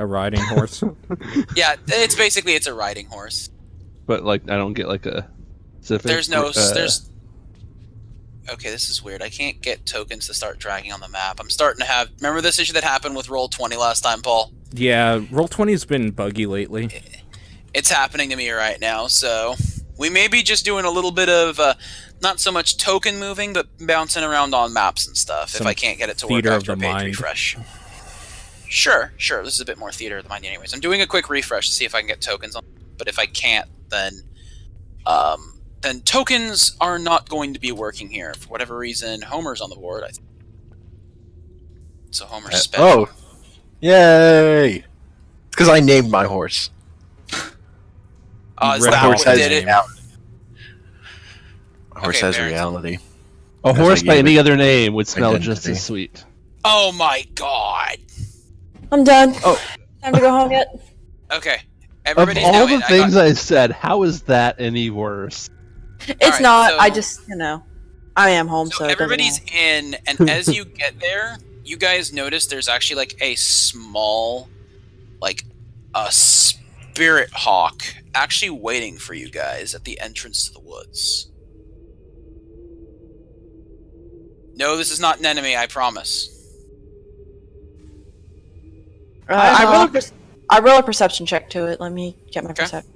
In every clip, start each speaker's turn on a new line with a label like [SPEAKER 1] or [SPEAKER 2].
[SPEAKER 1] A riding horse?
[SPEAKER 2] Yeah, it's a riding horse.
[SPEAKER 3] But like, I don't get like a specific.
[SPEAKER 2] Okay, this is weird. I can't get tokens to start dragging on the map. I'm starting to have... Remember this issue that happened with Roll20 last time, Paul?
[SPEAKER 1] Yeah, Roll20's been buggy lately.
[SPEAKER 2] It's happening to me right now, so... We may be just doing a little bit of, not so much token moving, but bouncing around on maps and stuff, if I can't get it to work after a page refresh. Sure. This is a bit more theater of the mind anyways. I'm doing a quick refresh to see if I can get tokens on, but if I can't, then tokens are not going to be working here. For whatever reason, Homer's on the board, I think. So Homer's special.
[SPEAKER 4] Oh! Yay! It's because I named my horse.
[SPEAKER 2] Is that what did it?
[SPEAKER 4] A horse has reality.
[SPEAKER 3] A horse by any other name would smell just as sweet.
[SPEAKER 2] Oh my god!
[SPEAKER 5] I'm done. Oh, time to go home yet?
[SPEAKER 2] Okay.
[SPEAKER 3] Everybody's of all the things I said, how is that any worse?
[SPEAKER 5] It's not. So, I just, I am home, so
[SPEAKER 2] everybody's in, and as you get there, you guys notice there's actually like a small, like a spirit hawk actually waiting for you guys at the entrance to the woods. No, this is not an enemy, I promise.
[SPEAKER 5] I roll a perception check to it. Let me get my perception.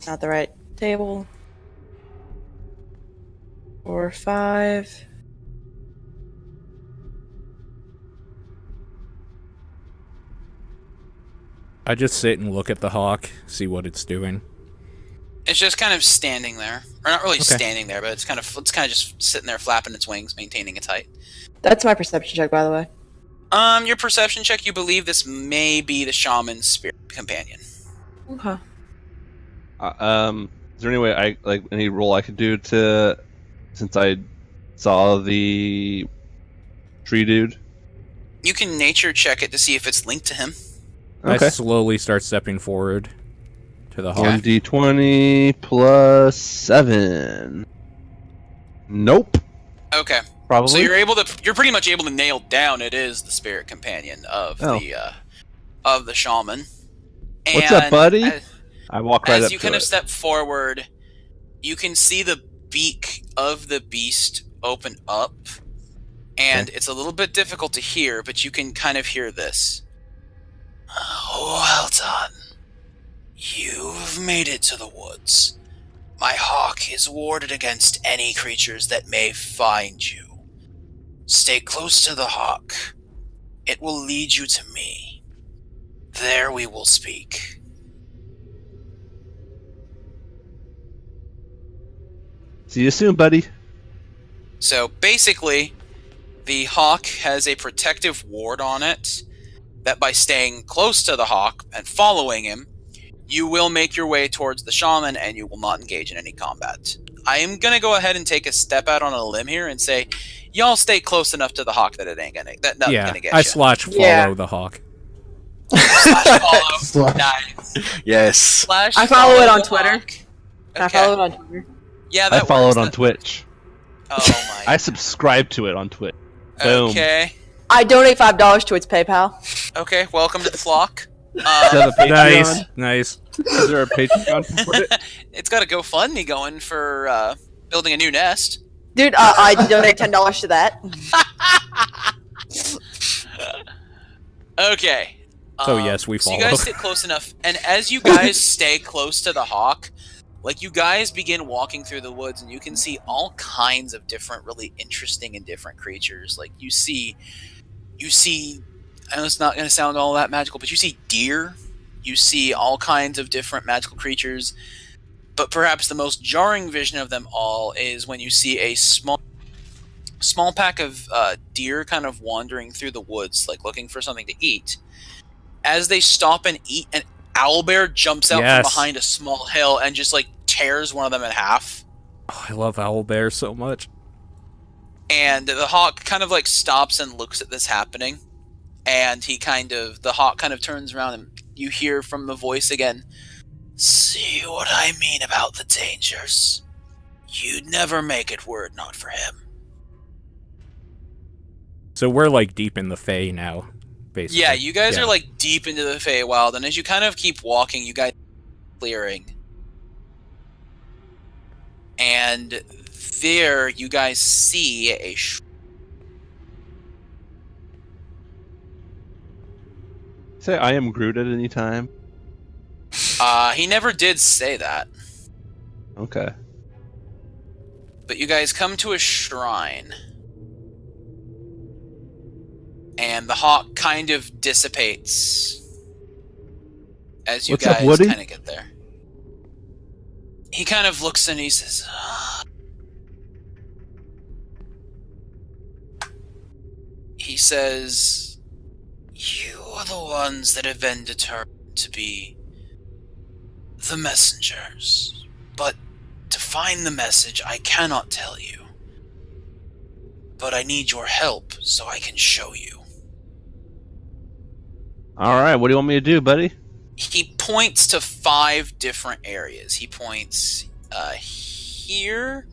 [SPEAKER 5] Not the right table. 4, 5.
[SPEAKER 1] I just sit and look at the hawk, see what it's doing.
[SPEAKER 2] It's just kind of standing there, or not really standing there, but it's kind of just sitting there, flapping its wings, maintaining its height.
[SPEAKER 5] That's my perception check, by the way.
[SPEAKER 2] Your perception check. You believe this may be the shaman's spirit companion.
[SPEAKER 5] Okay.
[SPEAKER 3] Is there any way any roll I could do to, since I saw the tree dude?
[SPEAKER 2] You can nature check it to see if it's linked to him.
[SPEAKER 1] Okay. I slowly start stepping forward to the hawk.
[SPEAKER 3] 1d20 plus 7. Nope.
[SPEAKER 2] Okay.
[SPEAKER 3] Probably.
[SPEAKER 2] So you're pretty much able to nail down it is the spirit companion of the shaman. And
[SPEAKER 3] what's up, buddy? I walk right up to it. As
[SPEAKER 2] you kind of step forward, you can see the beak of the beast open up, and it's a little bit difficult to hear, but you can kind of hear this. Well done. You've made it to the woods. My hawk is warded against any creatures that may find you. Stay close to the hawk. It will lead you to me. There we will speak.
[SPEAKER 3] See you soon, buddy.
[SPEAKER 2] So basically, the hawk has a protective ward on it that by staying close to the hawk and following him, you will make your way towards the shaman and you will not engage in any combat. I am going to go ahead and take a step out on a limb here and say, y'all stay close enough to the hawk that it ain't gonna, that nothing's gonna get you.
[SPEAKER 1] I slash follow the hawk.
[SPEAKER 2] Slash follow. Nice.
[SPEAKER 4] Yes.
[SPEAKER 2] Slash
[SPEAKER 5] I follow it on Twitter.
[SPEAKER 2] Okay.
[SPEAKER 5] I follow it on Twitter.
[SPEAKER 2] Yeah, that
[SPEAKER 3] I follow
[SPEAKER 2] works.
[SPEAKER 3] it on Twitch.
[SPEAKER 2] Oh my.
[SPEAKER 3] I subscribe to it on Twitch. Boom.
[SPEAKER 2] Okay.
[SPEAKER 5] I donate $5 to its PayPal.
[SPEAKER 2] Okay, welcome to the flock.
[SPEAKER 3] Is that a Patreon?
[SPEAKER 1] Nice.
[SPEAKER 3] Is there a Patreon for it?
[SPEAKER 2] It's got a GoFundMe going for building a new nest.
[SPEAKER 5] Dude, I donate $10 to that.
[SPEAKER 2] Okay.
[SPEAKER 1] So yes, we follow.
[SPEAKER 2] So you guys sit close enough, and as you guys stay close to the hawk, like you guys begin walking through the woods, and you can see all kinds of different, really interesting and different creatures. Like you see, I know it's not going to sound all that magical, but you see deer, you see all kinds of different magical creatures. But perhaps the most jarring vision of them all is when you see a small pack of deer kind of wandering through the woods, like looking for something to eat. As they stop and eat, an owlbear jumps out from behind a small hill and just like tears one of them in half.
[SPEAKER 1] Oh, I love owlbears so much.
[SPEAKER 2] And the hawk kind of like stops and looks at this happening, and the hawk kind of turns around, and you hear from the voice again, "See what I mean about the dangers? You'd never make it were it not for him."
[SPEAKER 1] So we're like deep in the Fae now. basically.
[SPEAKER 2] Yeah, you guys are like deep into the Feywild, and as you kind of keep walking, you guys are clearing. And there you guys see a
[SPEAKER 3] Say I am Groot at any time.
[SPEAKER 2] he never did say that.
[SPEAKER 3] Okay.
[SPEAKER 2] But you guys come to a shrine. And the hawk kind of dissipates as you
[SPEAKER 3] What's up,
[SPEAKER 2] guys
[SPEAKER 3] Woody?
[SPEAKER 2] kind of get there. He kind of looks and he says, he says, "You are the ones that have been determined to be the messengers. But to find the message, I cannot tell you. But I need your help so I can show you."
[SPEAKER 3] Alright, what do you want me to do, buddy?
[SPEAKER 2] He points to 5 different areas. He points here.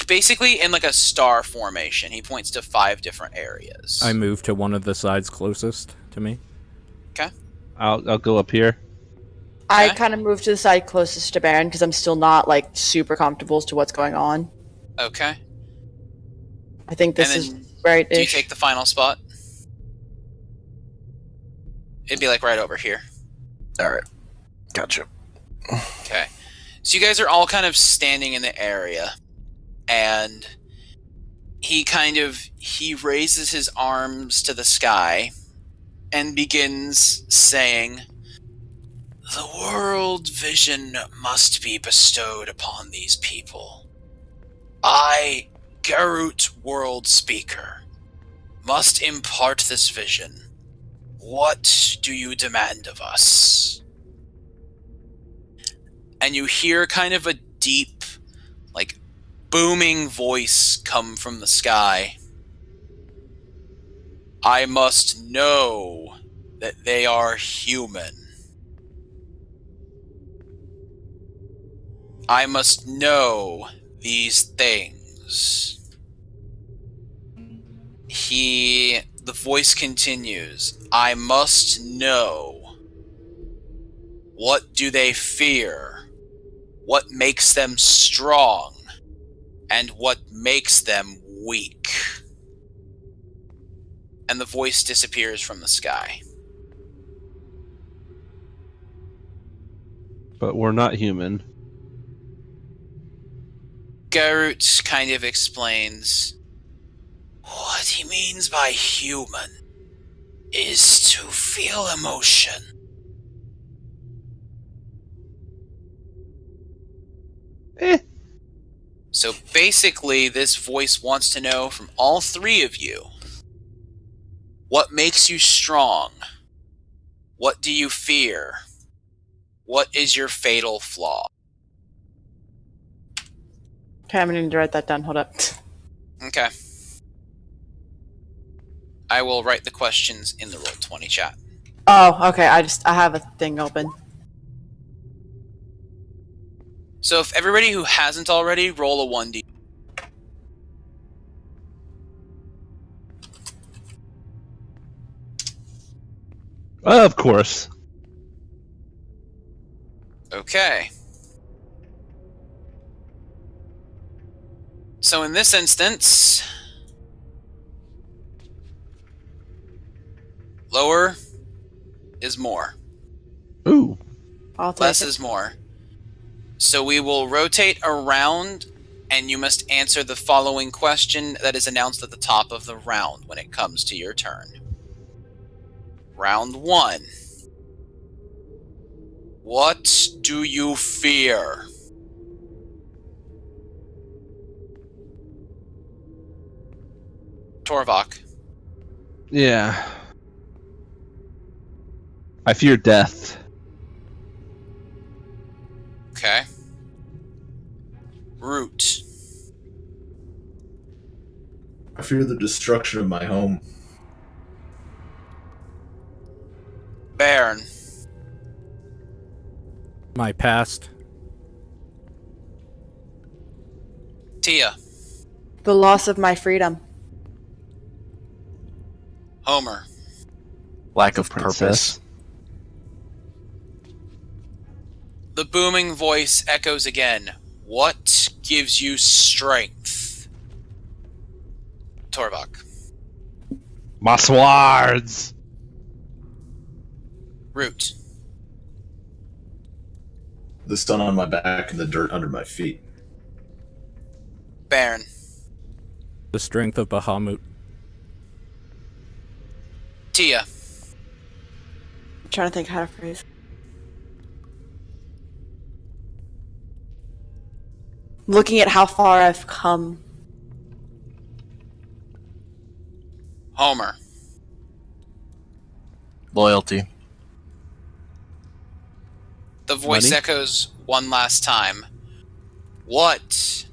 [SPEAKER 2] Basically, in like a star formation, he points to 5 different areas.
[SPEAKER 1] I move to one of the sides closest to me.
[SPEAKER 2] Okay.
[SPEAKER 3] I'll go up here.
[SPEAKER 5] I
[SPEAKER 2] Okay.
[SPEAKER 5] kind of moved to the side closest to Baron because I'm still not like super comfortable as to what's going on.
[SPEAKER 2] Okay.
[SPEAKER 5] I think this
[SPEAKER 2] And
[SPEAKER 5] is
[SPEAKER 2] then
[SPEAKER 5] right.
[SPEAKER 2] Do you take the final spot? It'd be like right over here.
[SPEAKER 4] All right. Gotcha.
[SPEAKER 2] Okay. So you guys are all kind of standing in the area, and he raises his arms to the sky and begins saying, "The world vision must be bestowed upon these people. I, Garut World Speaker, must impart this vision. What do you demand of us?" And you hear kind of a deep, like, booming voice come from the sky. "I must know that they are human. I must know these things." The voice continues, "I must know. What do they fear? What makes them strong? And what makes them weak?" And the voice disappears from the sky.
[SPEAKER 3] But we're not human.
[SPEAKER 2] Garut kind of explains, "What he means by human is to feel emotion. So basically, this voice wants to know from all 3 of you, what makes you strong? What do you fear? What is your fatal flaw?"
[SPEAKER 5] Okay, I'm gonna need to write that down. Hold up.
[SPEAKER 2] Okay. I will write the questions in the Roll20 chat.
[SPEAKER 5] Oh, okay. I have a thing open.
[SPEAKER 2] So if everybody who hasn't already, roll a 1d.
[SPEAKER 3] Of course.
[SPEAKER 2] Okay. So in this instance, lower is more.
[SPEAKER 3] Ooh.
[SPEAKER 5] I'll take
[SPEAKER 2] Less
[SPEAKER 5] it.
[SPEAKER 2] is more. So we will rotate around, and you must answer the following question that is announced at the top of the round when it comes to your turn. Round 1. What do you fear? Torvak.
[SPEAKER 3] Yeah. I fear death.
[SPEAKER 2] Okay. Root.
[SPEAKER 6] I fear the destruction of my home.
[SPEAKER 2] Bairn.
[SPEAKER 1] My past.
[SPEAKER 2] Thia.
[SPEAKER 5] The loss of my freedom.
[SPEAKER 2] Homer.
[SPEAKER 4] Lack of
[SPEAKER 3] Princess.
[SPEAKER 4] purpose.
[SPEAKER 2] The booming voice echoes again. What gives you strength? Torvak.
[SPEAKER 3] My swords!
[SPEAKER 2] Root.
[SPEAKER 6] The sun on my back and the dirt under my feet.
[SPEAKER 2] Baron.
[SPEAKER 1] The strength of Bahamut.
[SPEAKER 2] Thia.
[SPEAKER 5] I'm trying to think how to phrase. Looking at how far I've come.
[SPEAKER 2] Homer.
[SPEAKER 4] Loyalty.
[SPEAKER 2] The voice
[SPEAKER 3] Money?
[SPEAKER 2] echoes one last time. What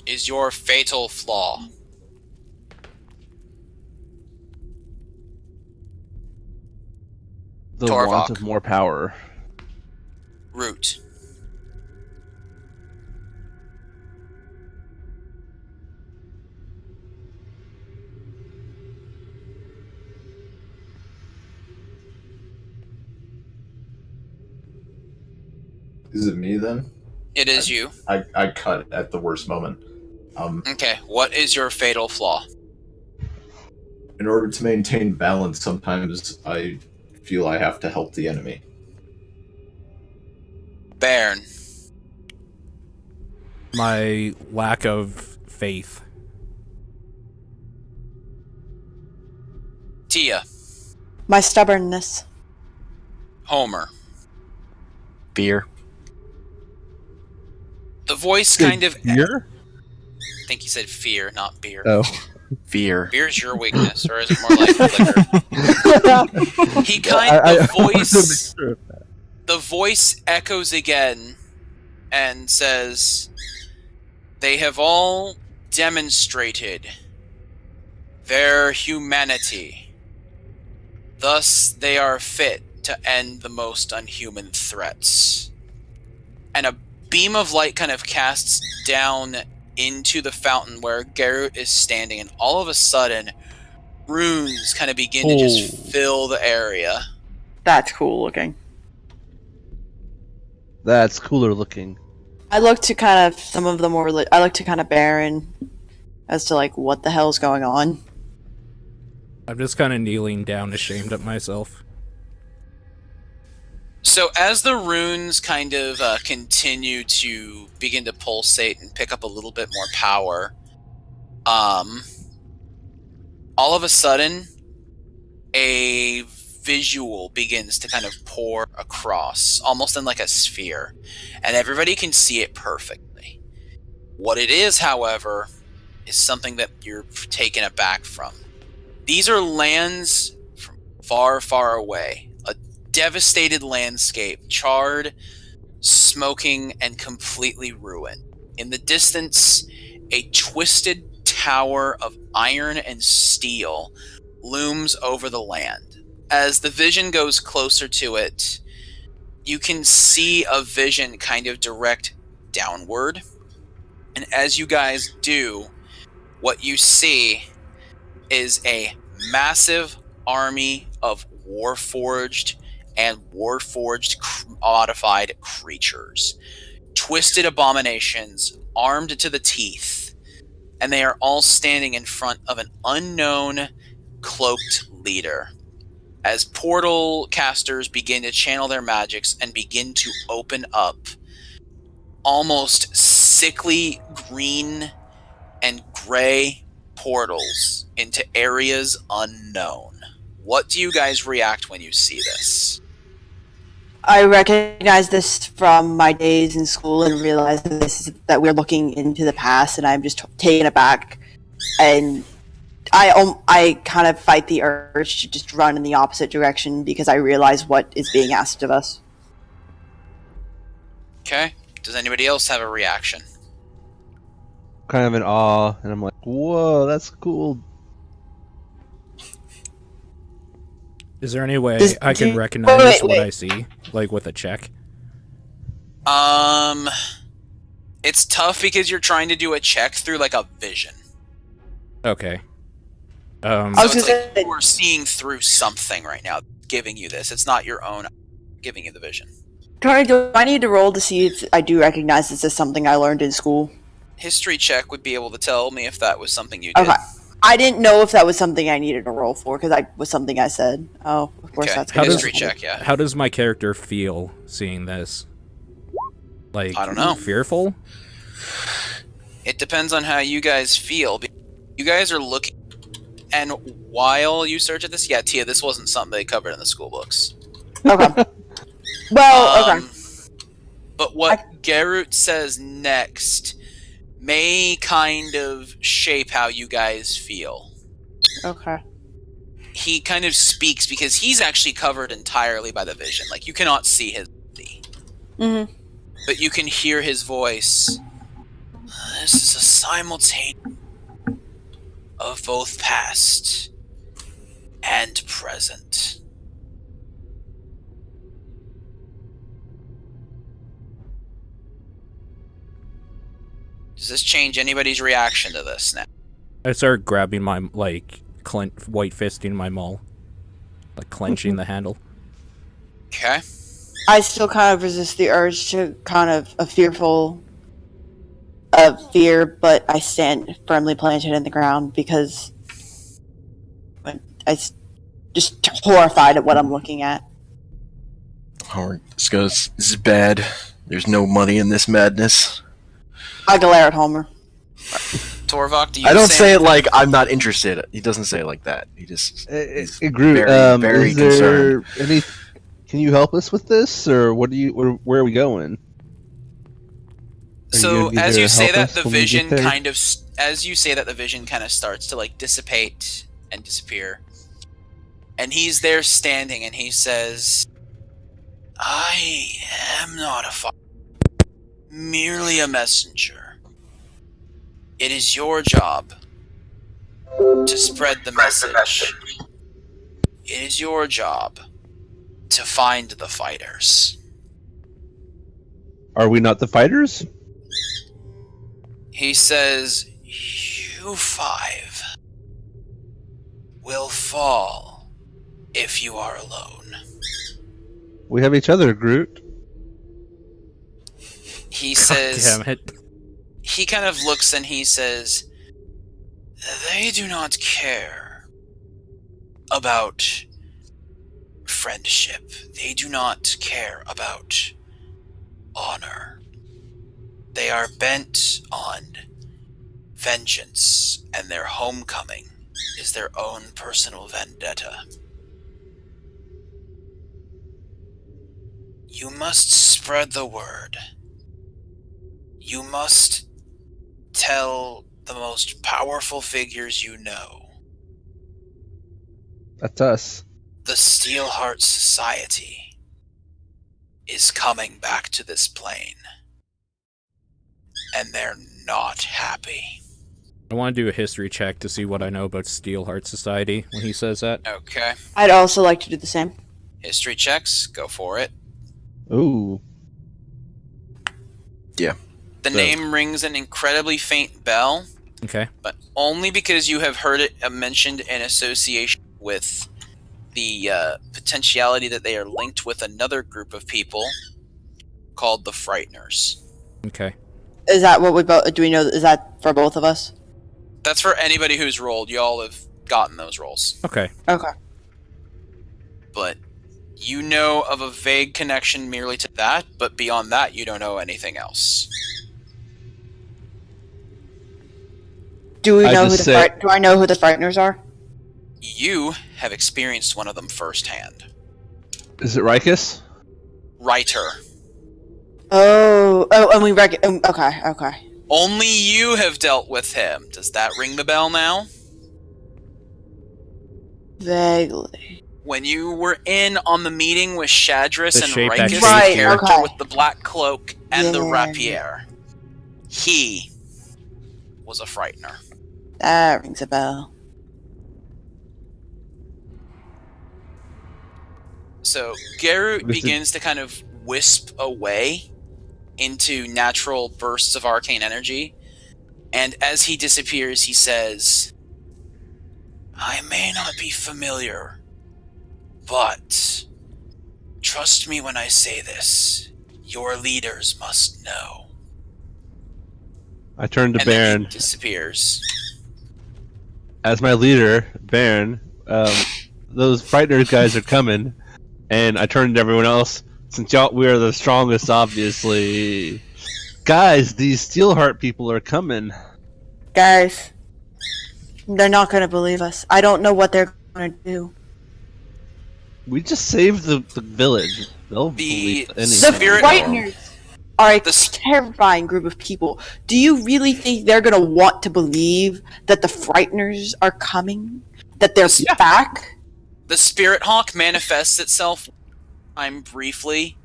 [SPEAKER 2] is your fatal flaw?
[SPEAKER 3] The
[SPEAKER 2] Torvak.
[SPEAKER 3] want of more power.
[SPEAKER 2] Root.
[SPEAKER 6] Is it me then?
[SPEAKER 2] It is you.
[SPEAKER 6] I cut at the worst moment.
[SPEAKER 2] Okay, what is your fatal flaw?
[SPEAKER 6] In order to maintain balance, sometimes I feel I have to help the enemy.
[SPEAKER 2] Baron.
[SPEAKER 1] My lack of faith.
[SPEAKER 2] Thia.
[SPEAKER 5] My stubbornness.
[SPEAKER 2] Homer.
[SPEAKER 4] Fear.
[SPEAKER 2] The voice kind of...
[SPEAKER 3] Here?
[SPEAKER 2] I think he said fear, not beer.
[SPEAKER 3] Oh.
[SPEAKER 4] Fear.
[SPEAKER 2] Beer's your weakness, or is it more like liquor? He the voice... The voice echoes again and says, "They have all demonstrated their humanity. Thus they are fit to end the most unhuman threats." And a beam of light kind of casts down into the fountain where Garrett is standing, and all of a sudden, runes kind of begin to just fill the area.
[SPEAKER 5] That's cool looking.
[SPEAKER 3] That's cooler looking.
[SPEAKER 5] I look to kind of some of the more. I look to kind of Baron as to like what the hell's going on.
[SPEAKER 1] I'm just kind of kneeling down, ashamed of myself.
[SPEAKER 2] So as the runes kind of continue to begin to pulsate and pick up a little bit more power, all of a sudden, a visual begins to kind of pour across, almost in like a sphere, and everybody can see it perfectly. What it is, however, is something that you're taken aback from. These are lands from far, far away. A devastated landscape, charred, smoking, and completely ruined. In the distance, a twisted tower of iron and steel looms over the land. As the vision goes closer to it, you can see a vision kind of direct downward. And as you guys do, what you see is a massive army of Warforged and Warforged modified creatures. Twisted abominations, armed to the teeth. And they are all standing in front of an unknown cloaked leader. As portal casters begin to channel their magics and begin to open up almost sickly green and gray portals into areas unknown. What do you guys react when you see this?
[SPEAKER 5] I recognize this from my days in school and realize that we're looking into the past, and I'm just taken aback, and I kind of fight the urge to just run in the opposite direction because I realize what is being asked of us.
[SPEAKER 2] Okay. Does anybody else have a reaction?
[SPEAKER 3] Kind of in awe, and I'm like, whoa, that's cool.
[SPEAKER 1] Is there any way
[SPEAKER 5] Does-
[SPEAKER 1] I
[SPEAKER 5] do
[SPEAKER 1] can
[SPEAKER 5] you-
[SPEAKER 1] recognize what
[SPEAKER 5] wait.
[SPEAKER 1] I see, like with a check?
[SPEAKER 2] It's tough because you're trying to do a check through like a vision.
[SPEAKER 1] Okay.
[SPEAKER 5] I was
[SPEAKER 2] So it's
[SPEAKER 5] gonna
[SPEAKER 2] like
[SPEAKER 5] say-
[SPEAKER 2] you are seeing through something right now. giving you this. It's not your own giving you the vision.
[SPEAKER 5] Tori, do I need to roll to see if I do recognize this as something I learned in school?
[SPEAKER 2] History check would be able to tell me if that was something you did.
[SPEAKER 5] Okay. I didn't know if that was something I needed to roll for, because that was something I said. Oh, of course
[SPEAKER 2] Okay.
[SPEAKER 5] that's
[SPEAKER 1] How
[SPEAKER 5] good.
[SPEAKER 1] does-
[SPEAKER 2] History check, yeah.
[SPEAKER 1] How does my character feel seeing this? Like,
[SPEAKER 2] I don't know.
[SPEAKER 1] Fearful?
[SPEAKER 2] It depends on how you guys feel. You guys are looking, and while you search at this, yeah, Thia, this wasn't something they covered in the school books.
[SPEAKER 5] Okay. Well, okay.
[SPEAKER 2] But what Gerut says next may kind of shape how you guys feel.
[SPEAKER 5] Okay.
[SPEAKER 2] He kind of speaks because he's actually covered entirely by the vision. Like, you cannot see his body.
[SPEAKER 5] Mm-hmm.
[SPEAKER 2] But you can hear his voice. This is a simultaneous of both past and present. Does this change anybody's reaction to this now?
[SPEAKER 1] I start grabbing my, like, white fisting my maul. Like, clenching the handle.
[SPEAKER 2] Okay.
[SPEAKER 5] I still kind of resist the urge to kind of a fearful of fear, but I stand firmly planted in the ground because just horrified at what I'm looking at.
[SPEAKER 4] Howard, this is bad. There's no money in this madness.
[SPEAKER 5] I glare at Homer.
[SPEAKER 2] Torvak, do you
[SPEAKER 4] I don't say it like I'm not interested. He doesn't say it like that. He just he's
[SPEAKER 3] Groot,
[SPEAKER 4] very
[SPEAKER 3] is there
[SPEAKER 4] concerned.
[SPEAKER 3] Can you help us with this, or where are we going? Are
[SPEAKER 2] So
[SPEAKER 3] you gonna be
[SPEAKER 2] as
[SPEAKER 3] there
[SPEAKER 2] you
[SPEAKER 3] to
[SPEAKER 2] say
[SPEAKER 3] help
[SPEAKER 2] that,
[SPEAKER 3] us
[SPEAKER 2] the
[SPEAKER 3] when we get
[SPEAKER 2] vision
[SPEAKER 3] there?
[SPEAKER 2] kind of starts to like dissipate and disappear. And he's there standing and he says, I am not a fighter, merely a messenger. It is your job to spread the message. It is your job to find the fighters.
[SPEAKER 3] Are we not the fighters?
[SPEAKER 2] He says, you five will fall if you are alone.
[SPEAKER 3] We have each other, Groot.
[SPEAKER 2] He says,
[SPEAKER 1] Damn it.
[SPEAKER 2] he kind of looks and he says, they do not care about friendship. They do not care about honor. They are bent on vengeance, and their homecoming is their own personal vendetta. You must spread the word. You must tell the most powerful figures you know.
[SPEAKER 3] That's us.
[SPEAKER 2] The Steelheart Society is coming back to this plane. And they're not happy.
[SPEAKER 1] I want to do a history check to see what I know about Steelheart Society when he says that.
[SPEAKER 2] Okay.
[SPEAKER 5] I'd also like to do the same.
[SPEAKER 2] History checks. Go for it.
[SPEAKER 3] Ooh.
[SPEAKER 2] The name rings an incredibly faint bell,
[SPEAKER 1] Okay.
[SPEAKER 2] but only because you have heard it mentioned in association with the potentiality that they are linked with another group of people called the Frighteners.
[SPEAKER 1] Okay.
[SPEAKER 5] Is that what we both do? We know is that for both of us?
[SPEAKER 2] That's for anybody who's rolled. Y'all have gotten those rolls.
[SPEAKER 1] Okay.
[SPEAKER 5] Okay.
[SPEAKER 2] But you know of a vague connection merely to that, but beyond that, you don't know anything else.
[SPEAKER 5] Do we
[SPEAKER 3] I
[SPEAKER 5] know who
[SPEAKER 3] just
[SPEAKER 5] the
[SPEAKER 3] said-
[SPEAKER 5] do I know who the Frighteners are?
[SPEAKER 2] You have experienced one of them firsthand.
[SPEAKER 3] Is it Rikus?
[SPEAKER 2] Writer.
[SPEAKER 5] Oh, and we okay.
[SPEAKER 2] Only you have dealt with him. Does that ring the bell now?
[SPEAKER 5] Vaguely.
[SPEAKER 2] When you were in on the meeting with Shadris
[SPEAKER 1] The
[SPEAKER 2] and
[SPEAKER 1] shape that
[SPEAKER 2] Rikus,
[SPEAKER 1] shaped
[SPEAKER 2] the
[SPEAKER 5] Right,
[SPEAKER 2] character
[SPEAKER 5] okay.
[SPEAKER 2] with the black cloak and the
[SPEAKER 5] Yeah.
[SPEAKER 2] rapier, he was a frightener.
[SPEAKER 5] That rings a bell.
[SPEAKER 2] So Gerut
[SPEAKER 3] This is-
[SPEAKER 2] begins to kind of wisp away into natural bursts of arcane energy, and as he disappears, he says, I may not be familiar But trust me when I say this. Your leaders must know.
[SPEAKER 3] I turn to
[SPEAKER 2] And then
[SPEAKER 3] Baron.
[SPEAKER 2] he disappears.
[SPEAKER 3] As my leader, Baron, those Frighteners guys are coming, and I turn to everyone else. Since we are the strongest, obviously. Guys, these Steelheart people are coming.
[SPEAKER 5] Guys, they're not going to believe us. I don't know what they're going to do.
[SPEAKER 3] We just saved the village. They'll believe
[SPEAKER 5] The
[SPEAKER 3] anything.
[SPEAKER 5] Frighteners are a
[SPEAKER 2] The s-
[SPEAKER 5] terrifying group of people. Do you really think they're going to want to believe that the Frighteners are coming? That they're back?
[SPEAKER 2] The Spirit Hawk manifests itself briefly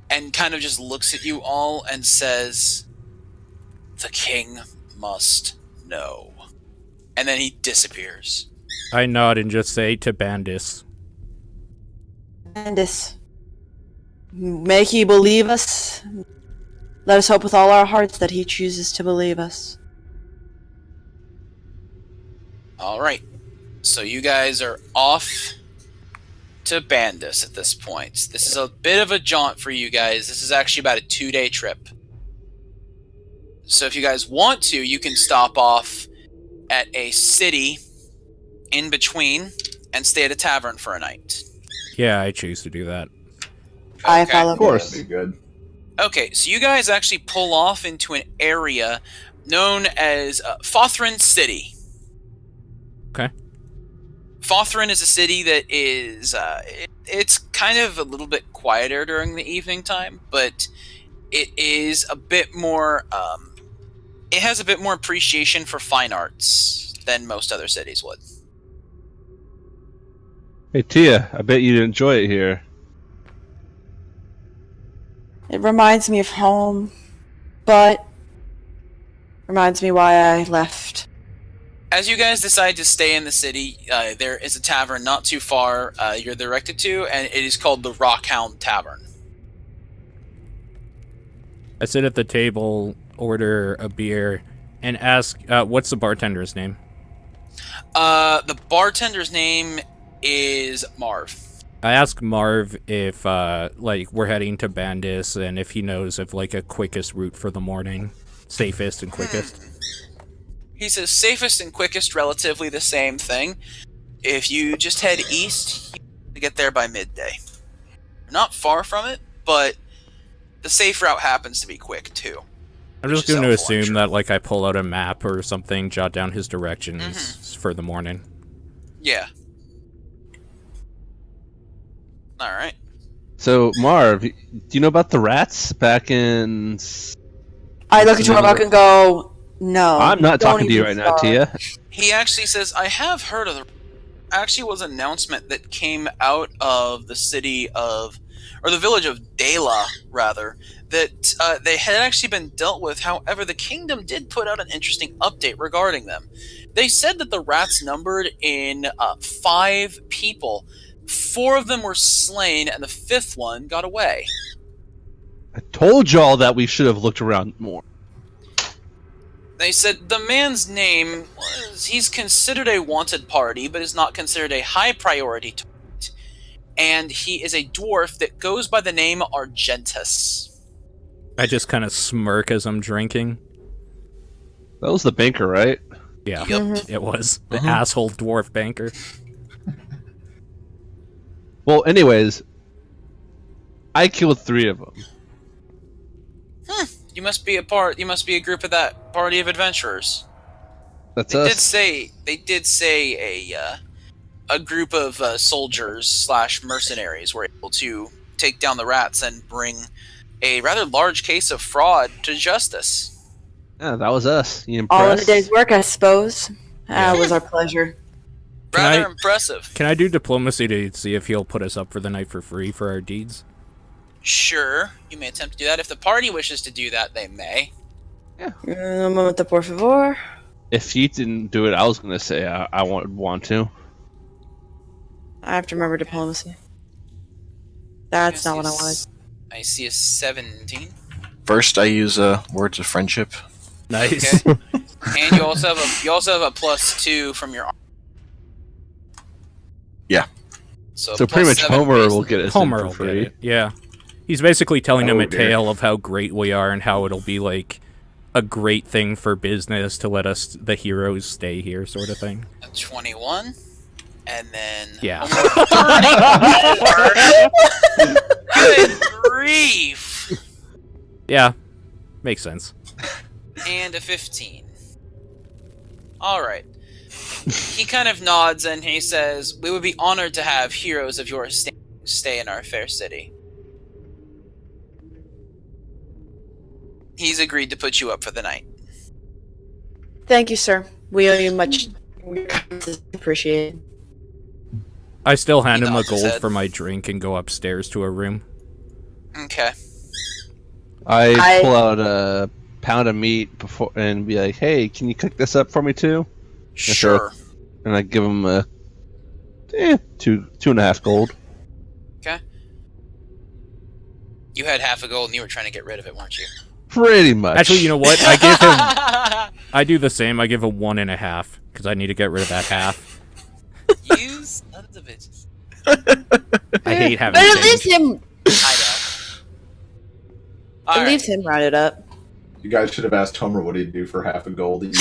[SPEAKER 2] and kind of just looks at you all and says, "The king must know." And then he disappears.
[SPEAKER 1] I nod and just say to Bandis.
[SPEAKER 5] Bandis, make he believe us. Let us hope with all our hearts that he chooses to believe us.
[SPEAKER 2] Alright. So you guys are off to Bandis at this point. This is a bit of a jaunt for you guys. This is actually about a 2-day trip. So if you guys want to, you can stop off at a city in between and stay at a tavern for a night.
[SPEAKER 1] Yeah, I choose to do that.
[SPEAKER 5] I
[SPEAKER 2] Okay.
[SPEAKER 5] follow.
[SPEAKER 3] Of course.
[SPEAKER 6] That'd be good.
[SPEAKER 2] Okay, so you guys actually pull off into an area known as Fothrin City.
[SPEAKER 1] Okay.
[SPEAKER 2] Fothrin is a city that is, it's kind of a little bit quieter during the evening time, but it is a bit more, it has a bit more appreciation for fine arts than most other cities would.
[SPEAKER 3] Hey Thia, I bet you'd enjoy it here.
[SPEAKER 5] It reminds me of home, but reminds me why I left.
[SPEAKER 2] As you guys decide to stay in the city, there is a tavern not too far you're directed to, and it is called the Rockhound Tavern.
[SPEAKER 1] I sit at the table, order a beer, and ask, what's the bartender's name?
[SPEAKER 2] The bartender's name is Marv.
[SPEAKER 1] I ask Marv if, we're heading to Bandis, and if he knows of, a quickest route for the morning. Safest and quickest.
[SPEAKER 2] He says safest and quickest, relatively the same thing. If you just head east, you get there by midday. You're not far from it, but the safe route happens to be quick, too.
[SPEAKER 1] I'm
[SPEAKER 2] Which
[SPEAKER 1] just
[SPEAKER 2] is
[SPEAKER 1] going to
[SPEAKER 2] helpful, I'm
[SPEAKER 1] assume
[SPEAKER 2] sure.
[SPEAKER 1] that, I pull out a map or something, jot down his directions for the morning.
[SPEAKER 2] Yeah. Alright.
[SPEAKER 3] So, Marv, do you know about the rats back in...
[SPEAKER 5] I look at Torvak and go, no.
[SPEAKER 3] I'm not
[SPEAKER 5] don't
[SPEAKER 3] talking to you
[SPEAKER 5] even
[SPEAKER 3] right now,
[SPEAKER 5] start.
[SPEAKER 3] Thia.
[SPEAKER 2] He actually says, I have heard of the... Actually was an announcement that came out of the city of... Or the village of Dela, rather, that they had actually been dealt with. However, the kingdom did put out an interesting update regarding them. They said that the rats numbered in 5 people. 4 of them were slain, and the 5th one got away.
[SPEAKER 3] I told y'all that we should have looked around more.
[SPEAKER 2] They said the man's name was... He's considered a wanted party, but is not considered a high priority target. And he is a dwarf that goes by the name Argentus.
[SPEAKER 1] I just kind of smirk as I'm drinking.
[SPEAKER 3] That was the banker, right?
[SPEAKER 1] Yeah,
[SPEAKER 2] Yep.
[SPEAKER 1] it was. The asshole dwarf banker.
[SPEAKER 3] Well, anyways, I killed 3 of them.
[SPEAKER 2] You must be a group of that party of adventurers.
[SPEAKER 3] That's
[SPEAKER 2] They
[SPEAKER 3] us.
[SPEAKER 2] did say a group of soldiers / mercenaries were able to take down the rats and bring a rather large case of fraud to justice.
[SPEAKER 3] Yeah, that was us. You
[SPEAKER 5] All in a
[SPEAKER 3] impressed?
[SPEAKER 5] day's work, I suppose. It was our pleasure.
[SPEAKER 2] Rather
[SPEAKER 1] I-
[SPEAKER 2] impressive.
[SPEAKER 1] Can I do diplomacy to see if he'll put us up for the night for free for our deeds?
[SPEAKER 2] Sure, you may attempt to do that. If the party wishes to do that, they may.
[SPEAKER 5] Un momento, por favor.
[SPEAKER 3] If he didn't do it, I was gonna say I would want to.
[SPEAKER 5] I have to remember diplomacy. That's not what I wanted.
[SPEAKER 2] I see a 17.
[SPEAKER 4] First, I use words of friendship.
[SPEAKER 1] Nice.
[SPEAKER 2] Okay. And you also have a +2 from your arm.
[SPEAKER 4] Yeah.
[SPEAKER 2] So
[SPEAKER 3] So pretty much
[SPEAKER 2] +7
[SPEAKER 3] Homer
[SPEAKER 2] base-
[SPEAKER 3] will get us
[SPEAKER 1] Homer
[SPEAKER 3] in
[SPEAKER 1] will
[SPEAKER 3] for
[SPEAKER 1] get
[SPEAKER 3] free.
[SPEAKER 1] it. Yeah. He's basically telling him
[SPEAKER 6] Oh,
[SPEAKER 1] a
[SPEAKER 6] dear.
[SPEAKER 1] tale of how great we are and how it'll be like a great thing for business to let us, the heroes, stay here, sort of thing.
[SPEAKER 2] a 21, and then
[SPEAKER 1] Yeah.
[SPEAKER 2] almost 34. Good grief!
[SPEAKER 1] Yeah. Makes sense.
[SPEAKER 2] And a 15. Alright. He kind of nods and he says, "We would be honored to have heroes of yours stay in our fair city." He's agreed to put you up for the night.
[SPEAKER 5] Thank you, sir. We owe you much. Appreciate it.
[SPEAKER 1] I still hand
[SPEAKER 2] He
[SPEAKER 1] him a
[SPEAKER 2] nods his
[SPEAKER 1] gold
[SPEAKER 2] head.
[SPEAKER 1] for my drink and go upstairs to a room.
[SPEAKER 2] Okay.
[SPEAKER 3] I pull out a pound of meat before and be like, "Hey, can you cook this up for me too?"
[SPEAKER 2] Sure.
[SPEAKER 3] And I give him a 2.5 gold.
[SPEAKER 2] Okay. You had half a gold and you were trying to get rid of it, weren't you?
[SPEAKER 3] Pretty much.
[SPEAKER 1] Actually, you know what? I give him. I do the same. I give him 1.5 because I need to get rid of that half.
[SPEAKER 2] You sons of bitches.
[SPEAKER 1] I hate having
[SPEAKER 5] But it
[SPEAKER 1] change.
[SPEAKER 5] leaves him.
[SPEAKER 2] I know.
[SPEAKER 5] It
[SPEAKER 2] Alright.
[SPEAKER 5] leaves him rounded up.
[SPEAKER 6] You guys should have asked Homer what he'd do for half a gold each.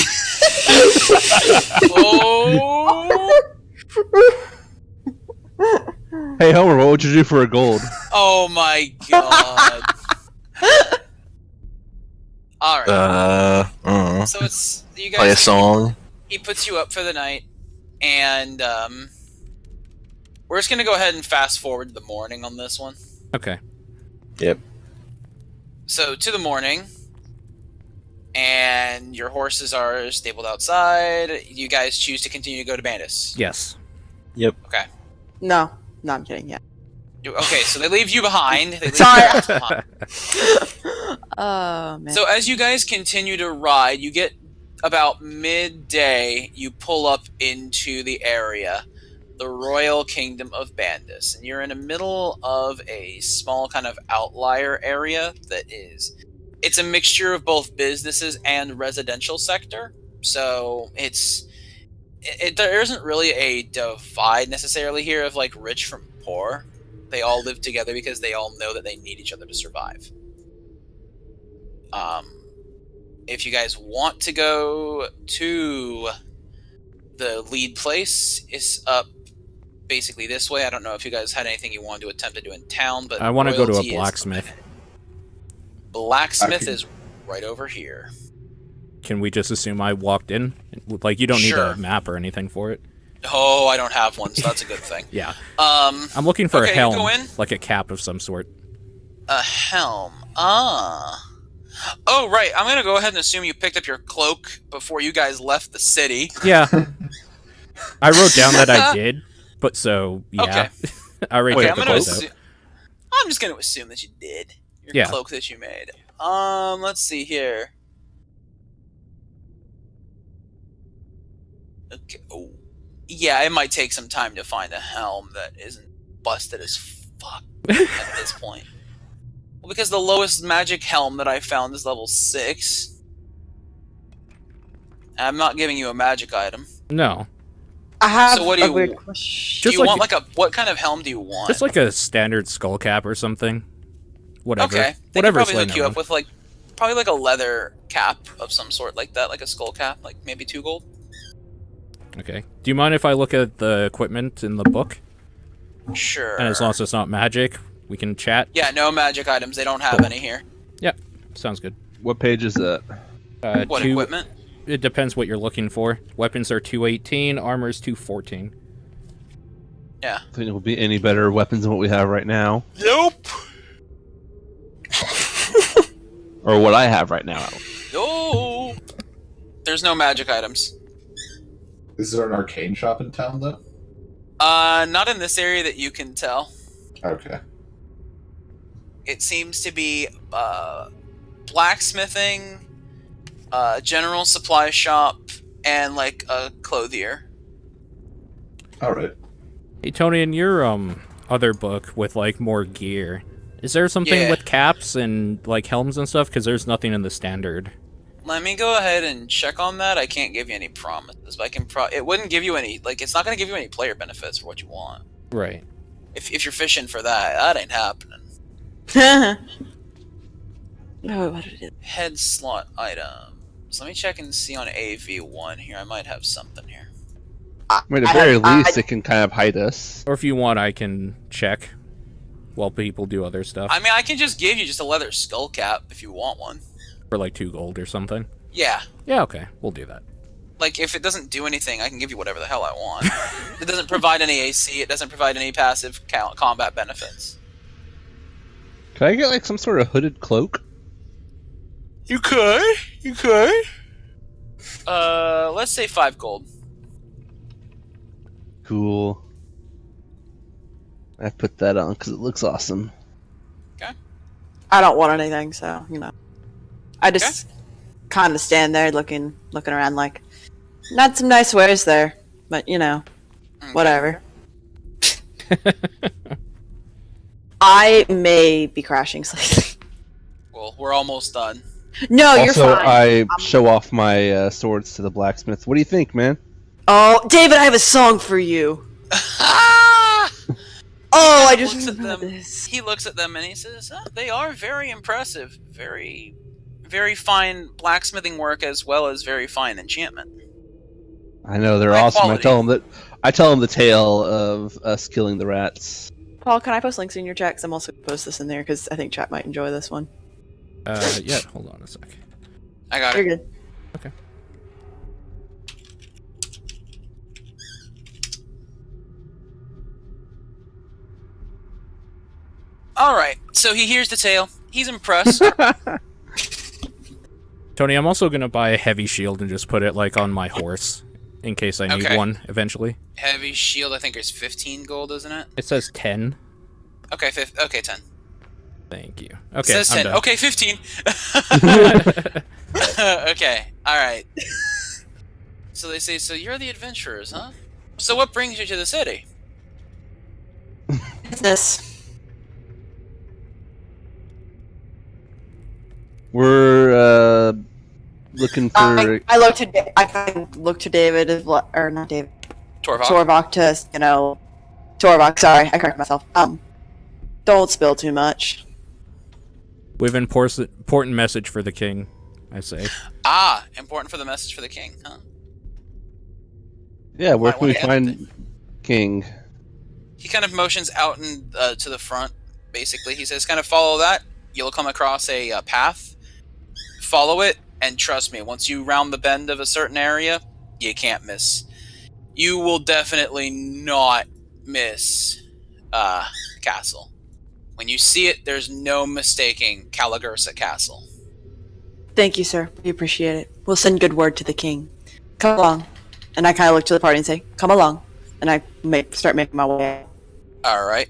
[SPEAKER 2] Oh!
[SPEAKER 3] Hey Homer, what would you do for a gold?
[SPEAKER 2] Oh my god. Alright.
[SPEAKER 4] So
[SPEAKER 2] So it's you
[SPEAKER 4] play a
[SPEAKER 2] guys.
[SPEAKER 4] song.
[SPEAKER 2] He puts you up for the night, and we're just gonna go ahead and fast forward to the morning on this one.
[SPEAKER 1] Okay.
[SPEAKER 4] Yep.
[SPEAKER 2] So to the morning, and your horses are stabled outside. You guys choose to continue to go to Bandis.
[SPEAKER 1] Yes.
[SPEAKER 2] Okay.
[SPEAKER 5] No, I'm kidding. Yeah.
[SPEAKER 2] Okay, so they leave you behind. They leave
[SPEAKER 5] Sorry.
[SPEAKER 2] you guys behind.
[SPEAKER 5] Oh man.
[SPEAKER 2] So as you guys continue to ride, you get about midday, you pull up into the area, the Royal Kingdom of Bandis, and you're in the middle of a small kind of outlier area it's a mixture of both businesses and residential sector. So there isn't really a divide necessarily here of like rich from poor. They all live together because they all know that they need each other to survive. If you guys want to go to the lead place, it's up basically this way. I don't know if you guys had anything you wanted to attempt to do in town, but
[SPEAKER 1] I want to go to a
[SPEAKER 2] royalty is-
[SPEAKER 1] blacksmith.
[SPEAKER 2] Blacksmith
[SPEAKER 6] Okay.
[SPEAKER 2] is right over here.
[SPEAKER 1] Can we just assume I walked in? Like, you don't need
[SPEAKER 2] Sure.
[SPEAKER 1] a map or anything for it.
[SPEAKER 2] Oh, I don't have one, so that's a good thing.
[SPEAKER 1] Yeah.
[SPEAKER 2] Um,
[SPEAKER 1] I'm looking for
[SPEAKER 2] Okay,
[SPEAKER 1] a
[SPEAKER 2] you
[SPEAKER 1] helm,
[SPEAKER 2] go in.
[SPEAKER 1] like a cap of some sort.
[SPEAKER 2] a helm. Oh, right. I'm gonna go ahead and assume you picked up your cloak before you guys left the city.
[SPEAKER 1] Yeah. I wrote down that I did, but so yeah.
[SPEAKER 2] Okay.
[SPEAKER 1] I already
[SPEAKER 2] Okay,
[SPEAKER 1] took
[SPEAKER 2] I'm
[SPEAKER 1] the
[SPEAKER 2] gonna
[SPEAKER 1] clothes out.
[SPEAKER 2] I'm just gonna assume that you did. Your
[SPEAKER 1] Yeah.
[SPEAKER 2] cloak that you made. Let's see here. Okay. Oh. Yeah, it might take some time to find a helm that isn't busted as fuck at this point. Well, because the lowest magic helm that I found is level 6. I'm not giving you a magic item.
[SPEAKER 1] No,
[SPEAKER 5] I have
[SPEAKER 2] So what do
[SPEAKER 5] a
[SPEAKER 2] you-
[SPEAKER 5] weird question.
[SPEAKER 2] Do
[SPEAKER 1] Just
[SPEAKER 2] you
[SPEAKER 1] like-
[SPEAKER 2] want like a what kind of helm do you want?
[SPEAKER 1] just like a standard skull cap or something. Whatever.
[SPEAKER 2] Okay. They
[SPEAKER 1] Whatever's
[SPEAKER 2] could probably
[SPEAKER 1] laying
[SPEAKER 2] hook you
[SPEAKER 1] around.
[SPEAKER 2] up with like probably like a leather cap of some sort like that, like a skull cap, like maybe 2 gold.
[SPEAKER 1] Okay. Do you mind if I look at the equipment in the book?
[SPEAKER 2] Sure.
[SPEAKER 1] And as long as it's not magic, we can chat.
[SPEAKER 2] Yeah, no magic items. They don't have any here.
[SPEAKER 1] Sounds good.
[SPEAKER 3] What page is that?
[SPEAKER 2] What
[SPEAKER 1] Two-
[SPEAKER 2] equipment?
[SPEAKER 1] It depends what you're looking for. Weapons are 218, armor's 214.
[SPEAKER 2] Yeah.
[SPEAKER 3] I think it will be any better weapons than what we have right now,
[SPEAKER 2] Nope.
[SPEAKER 3] or what I have right now.
[SPEAKER 2] Nope. There's no magic items.
[SPEAKER 6] Is there an arcane shop in town, though?
[SPEAKER 2] Not in this area that you can tell.
[SPEAKER 6] Okay.
[SPEAKER 2] It seems to be blacksmithing, general supply shop, and like a clothier.
[SPEAKER 6] Alright.
[SPEAKER 1] Hey Tony, in your other book with like more gear, is there something
[SPEAKER 2] Yeah.
[SPEAKER 1] with caps and like helms and stuff? Because there's nothing in the standard.
[SPEAKER 2] Let me go ahead and check on that. I can't give you any promises, but I can it wouldn't give you any, like, it's not going to give you any player benefits for what you want.
[SPEAKER 1] Right.
[SPEAKER 2] If you're fishing for that ain't happening.
[SPEAKER 5] No, what did it?
[SPEAKER 2] Head slot item. So let me check and see on AV1 here. I might have something here.
[SPEAKER 3] I mean, at the very least, it can kind of hide us.
[SPEAKER 1] Or if you want, I can check while people do other stuff.
[SPEAKER 2] I mean, I can just give you just a leather skull cap if you want one.
[SPEAKER 1] For like 2 gold or something.
[SPEAKER 2] Yeah.
[SPEAKER 1] Yeah, okay. We'll do that.
[SPEAKER 2] Like, if it doesn't do anything, I can give you whatever the hell I want. It doesn't provide any AC. It doesn't provide any passive combat benefits.
[SPEAKER 3] Can I get like some sort of hooded cloak?
[SPEAKER 2] You could. You could. Let's say 5 gold.
[SPEAKER 3] Cool. I put that on because it looks awesome.
[SPEAKER 2] Okay.
[SPEAKER 5] I don't want anything, so you know. I just kind of stand there looking around like, not some nice wares there, but you know, whatever. I may be crashing slightly.
[SPEAKER 2] Well, we're almost done.
[SPEAKER 5] No, you're
[SPEAKER 3] Also,
[SPEAKER 5] fine.
[SPEAKER 3] I show off my swords to the blacksmith. What do you think, man?
[SPEAKER 5] Oh, David, I have a song for you. Oh, I just
[SPEAKER 2] looks at
[SPEAKER 5] remembered
[SPEAKER 2] them.
[SPEAKER 5] this.
[SPEAKER 2] He looks at them and he says, "They are very impressive. Very, very fine blacksmithing work as well as very fine enchantment."
[SPEAKER 3] I know they're
[SPEAKER 2] High
[SPEAKER 3] awesome.
[SPEAKER 2] quality.
[SPEAKER 3] I tell them the tale of us killing the rats.
[SPEAKER 5] Paul, can I post links in your chat? 'Cause I'm also going to post this in there because I think chat might enjoy this one.
[SPEAKER 1] Yeah, hold on a sec.
[SPEAKER 2] I got
[SPEAKER 5] You're
[SPEAKER 2] it.
[SPEAKER 5] good.
[SPEAKER 1] Okay.
[SPEAKER 2] All right. So he hears the tale. He's impressed.
[SPEAKER 1] Tony, I'm also gonna buy a heavy shield and just put it like on my horse in case I need
[SPEAKER 2] Okay.
[SPEAKER 1] one eventually.
[SPEAKER 2] Heavy shield, I think, is 15 gold, isn't it?
[SPEAKER 1] It says 10.
[SPEAKER 2] Okay, 10.
[SPEAKER 1] Thank you.
[SPEAKER 2] It
[SPEAKER 1] Okay,
[SPEAKER 2] says
[SPEAKER 1] I'm
[SPEAKER 2] 10.
[SPEAKER 1] done.
[SPEAKER 2] Okay, 15. Okay, alright. So they say, so you're the adventurers, huh? So what brings you to the city?
[SPEAKER 5] Business.
[SPEAKER 3] We're looking for.
[SPEAKER 5] I look to I kind of look to David as well, or not David.
[SPEAKER 2] Torvak?
[SPEAKER 5] Torvak to Torvak. Sorry, I corrected myself. Don't spill too much.
[SPEAKER 1] We have an important message for the king, I say.
[SPEAKER 2] Ah, important for the message for the king, huh?
[SPEAKER 3] Yeah, where
[SPEAKER 2] Might
[SPEAKER 3] can we
[SPEAKER 2] wanna add
[SPEAKER 3] find King?
[SPEAKER 2] He kind of motions out and to the front, basically. He says, kind of follow that. You'll come across a path. Follow it, and trust me, once you round the bend of a certain area, you can't miss. You will definitely not miss Castle. When you see it, there's no mistaking Caligursa Castle.
[SPEAKER 5] Thank you, sir. We appreciate it. We'll send good word to the king. Come along. And I kind of look to the party and say, come along. And I start making my way out.
[SPEAKER 2] Alright.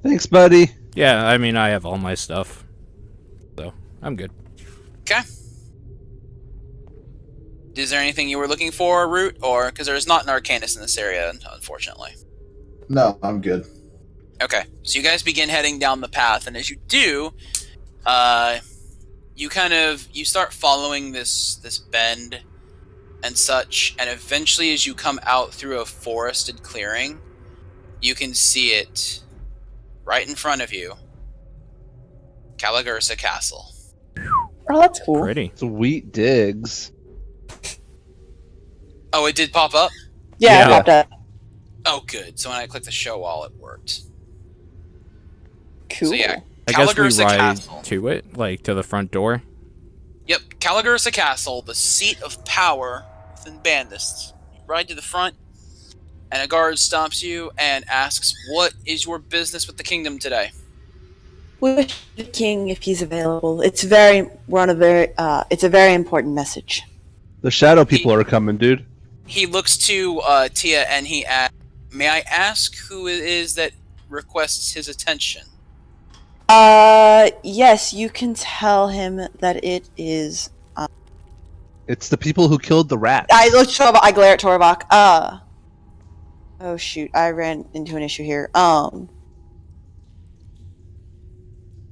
[SPEAKER 3] Thanks, buddy.
[SPEAKER 1] Yeah, I mean, I have all my stuff. So, I'm good.
[SPEAKER 2] Okay. Is there anything you were looking for, Root? Or, because there's not an Arcanist in this area, unfortunately.
[SPEAKER 6] No, I'm good.
[SPEAKER 2] Okay, so you guys begin heading down the path, and as you do, you start following this bend and such, and eventually as you come out through a forested clearing, you can see it right in front of you. Caligursa Castle.
[SPEAKER 5] Oh, that's cool.
[SPEAKER 1] Pretty.
[SPEAKER 3] Sweet digs.
[SPEAKER 2] Oh, it did pop up?
[SPEAKER 5] Yeah,
[SPEAKER 1] Yeah.
[SPEAKER 5] it popped up.
[SPEAKER 2] Oh, good. So when I clicked the show all, it worked.
[SPEAKER 5] Cool.
[SPEAKER 2] So yeah,
[SPEAKER 1] I guess we
[SPEAKER 2] Caligursa
[SPEAKER 1] ride
[SPEAKER 2] Castle.
[SPEAKER 1] to it, like to the front door.
[SPEAKER 2] Yep, Caligursa Castle, the seat of power within Bandists. You ride to the front, and a guard stops you and asks, "What is your business with the kingdom today?"
[SPEAKER 5] We wish the king if he's available. It's a very important message.
[SPEAKER 3] The shadow people are coming, dude.
[SPEAKER 2] He looks to Thia and he asks, "May I ask who it is that requests his attention?"
[SPEAKER 5] Yes, you can tell him that it is.
[SPEAKER 3] It's the people who killed the rats.
[SPEAKER 5] I look to Torvak. I glare at Torvak. Oh shoot! I ran into an issue here.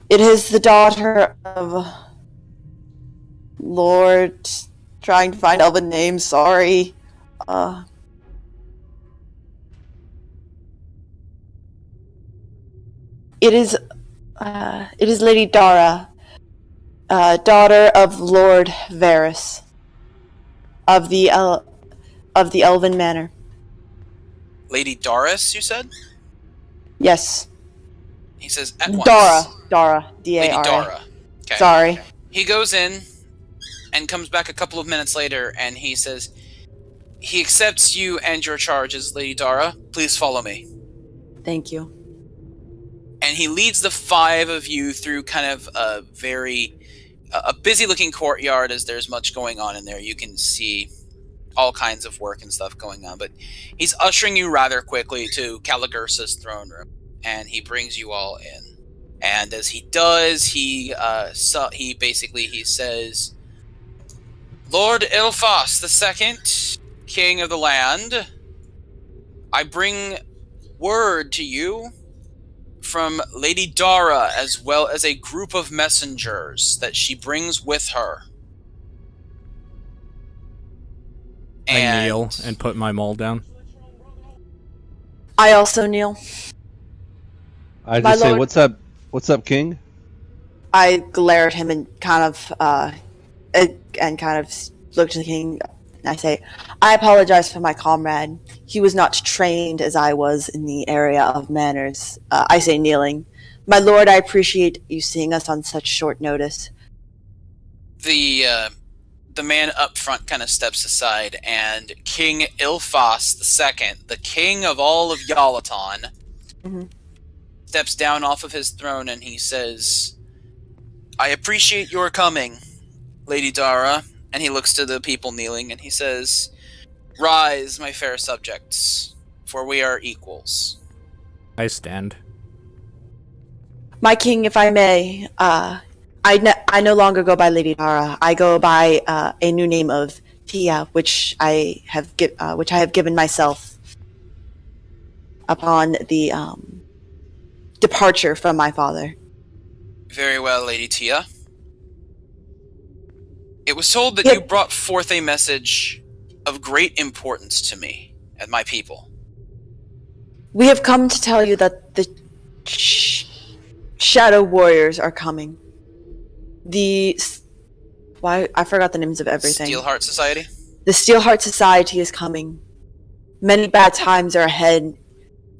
[SPEAKER 5] It is the daughter of Lord. Trying to find Elven names. Sorry. It is Lady Dara, daughter of Lord Varys of the Elven Manor.
[SPEAKER 2] Lady Doris, you said?
[SPEAKER 5] Yes,
[SPEAKER 2] He says, at once.
[SPEAKER 5] Dara, D-A-R-A.
[SPEAKER 2] Lady Dara. Okay.
[SPEAKER 5] Sorry.
[SPEAKER 2] He goes in and comes back a couple of minutes later, and he says, he accepts you and your charges, Lady Dara. Please follow me.
[SPEAKER 5] Thank you.
[SPEAKER 2] And he leads the 5 of you through kind of a busy-looking courtyard, as there's much going on in there. You can see all kinds of work and stuff going on, but he's ushering you rather quickly to Caligursa's throne room, and he brings you all in. And as he does, he says, Lord Ilfas II, King of the land, I bring word to you from Lady Dara, as well as a group of messengers that she brings with her.
[SPEAKER 1] I kneel and put my maul down.
[SPEAKER 5] I also kneel.
[SPEAKER 3] I
[SPEAKER 5] My
[SPEAKER 3] just say,
[SPEAKER 5] lord.
[SPEAKER 3] what's up, King?
[SPEAKER 5] I glare at him and kind of look to the king. And I say, I apologize for my comrade. He was not trained as I was in the area of manners. I say, kneeling. My lord, I appreciate you seeing us on such short notice.
[SPEAKER 2] The man up front kind of steps aside, and King Ilfas II, the king of all of Yalaton, steps down off of his throne, and he says, I appreciate your coming, Lady Dara. And he looks to the people kneeling, and he says, Rise, my fair subjects, for we are equals.
[SPEAKER 1] I stand.
[SPEAKER 5] My king, if I may, I no longer go by Lady Dara. I go by a new name of Thia, which I have given myself upon the departure from my father.
[SPEAKER 2] Very well, Lady Thia. It was told that you brought forth a message of great importance to me and my people.
[SPEAKER 5] We have come to tell you that the Shadow Warriors are coming. I forgot the names of everything.
[SPEAKER 2] Steelheart Society?
[SPEAKER 5] The Steelheart Society is coming. Many bad times are ahead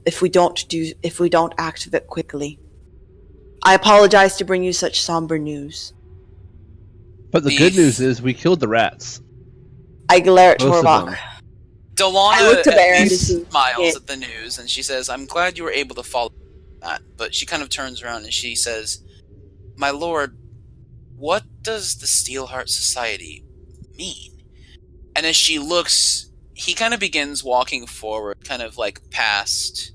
[SPEAKER 5] if we don't act quickly. I apologize to bring you such somber news.
[SPEAKER 3] But the good news is we killed the rats.
[SPEAKER 5] I glare at
[SPEAKER 3] Most of
[SPEAKER 5] Torvak.
[SPEAKER 3] them.
[SPEAKER 2] Delana
[SPEAKER 5] Baron
[SPEAKER 2] smiles at the news, and she says, I'm glad you were able to follow that. But she kind of turns around and she says, My lord, what does the Steelheart Society mean? And as she looks, he kind of begins walking forward, kind of like past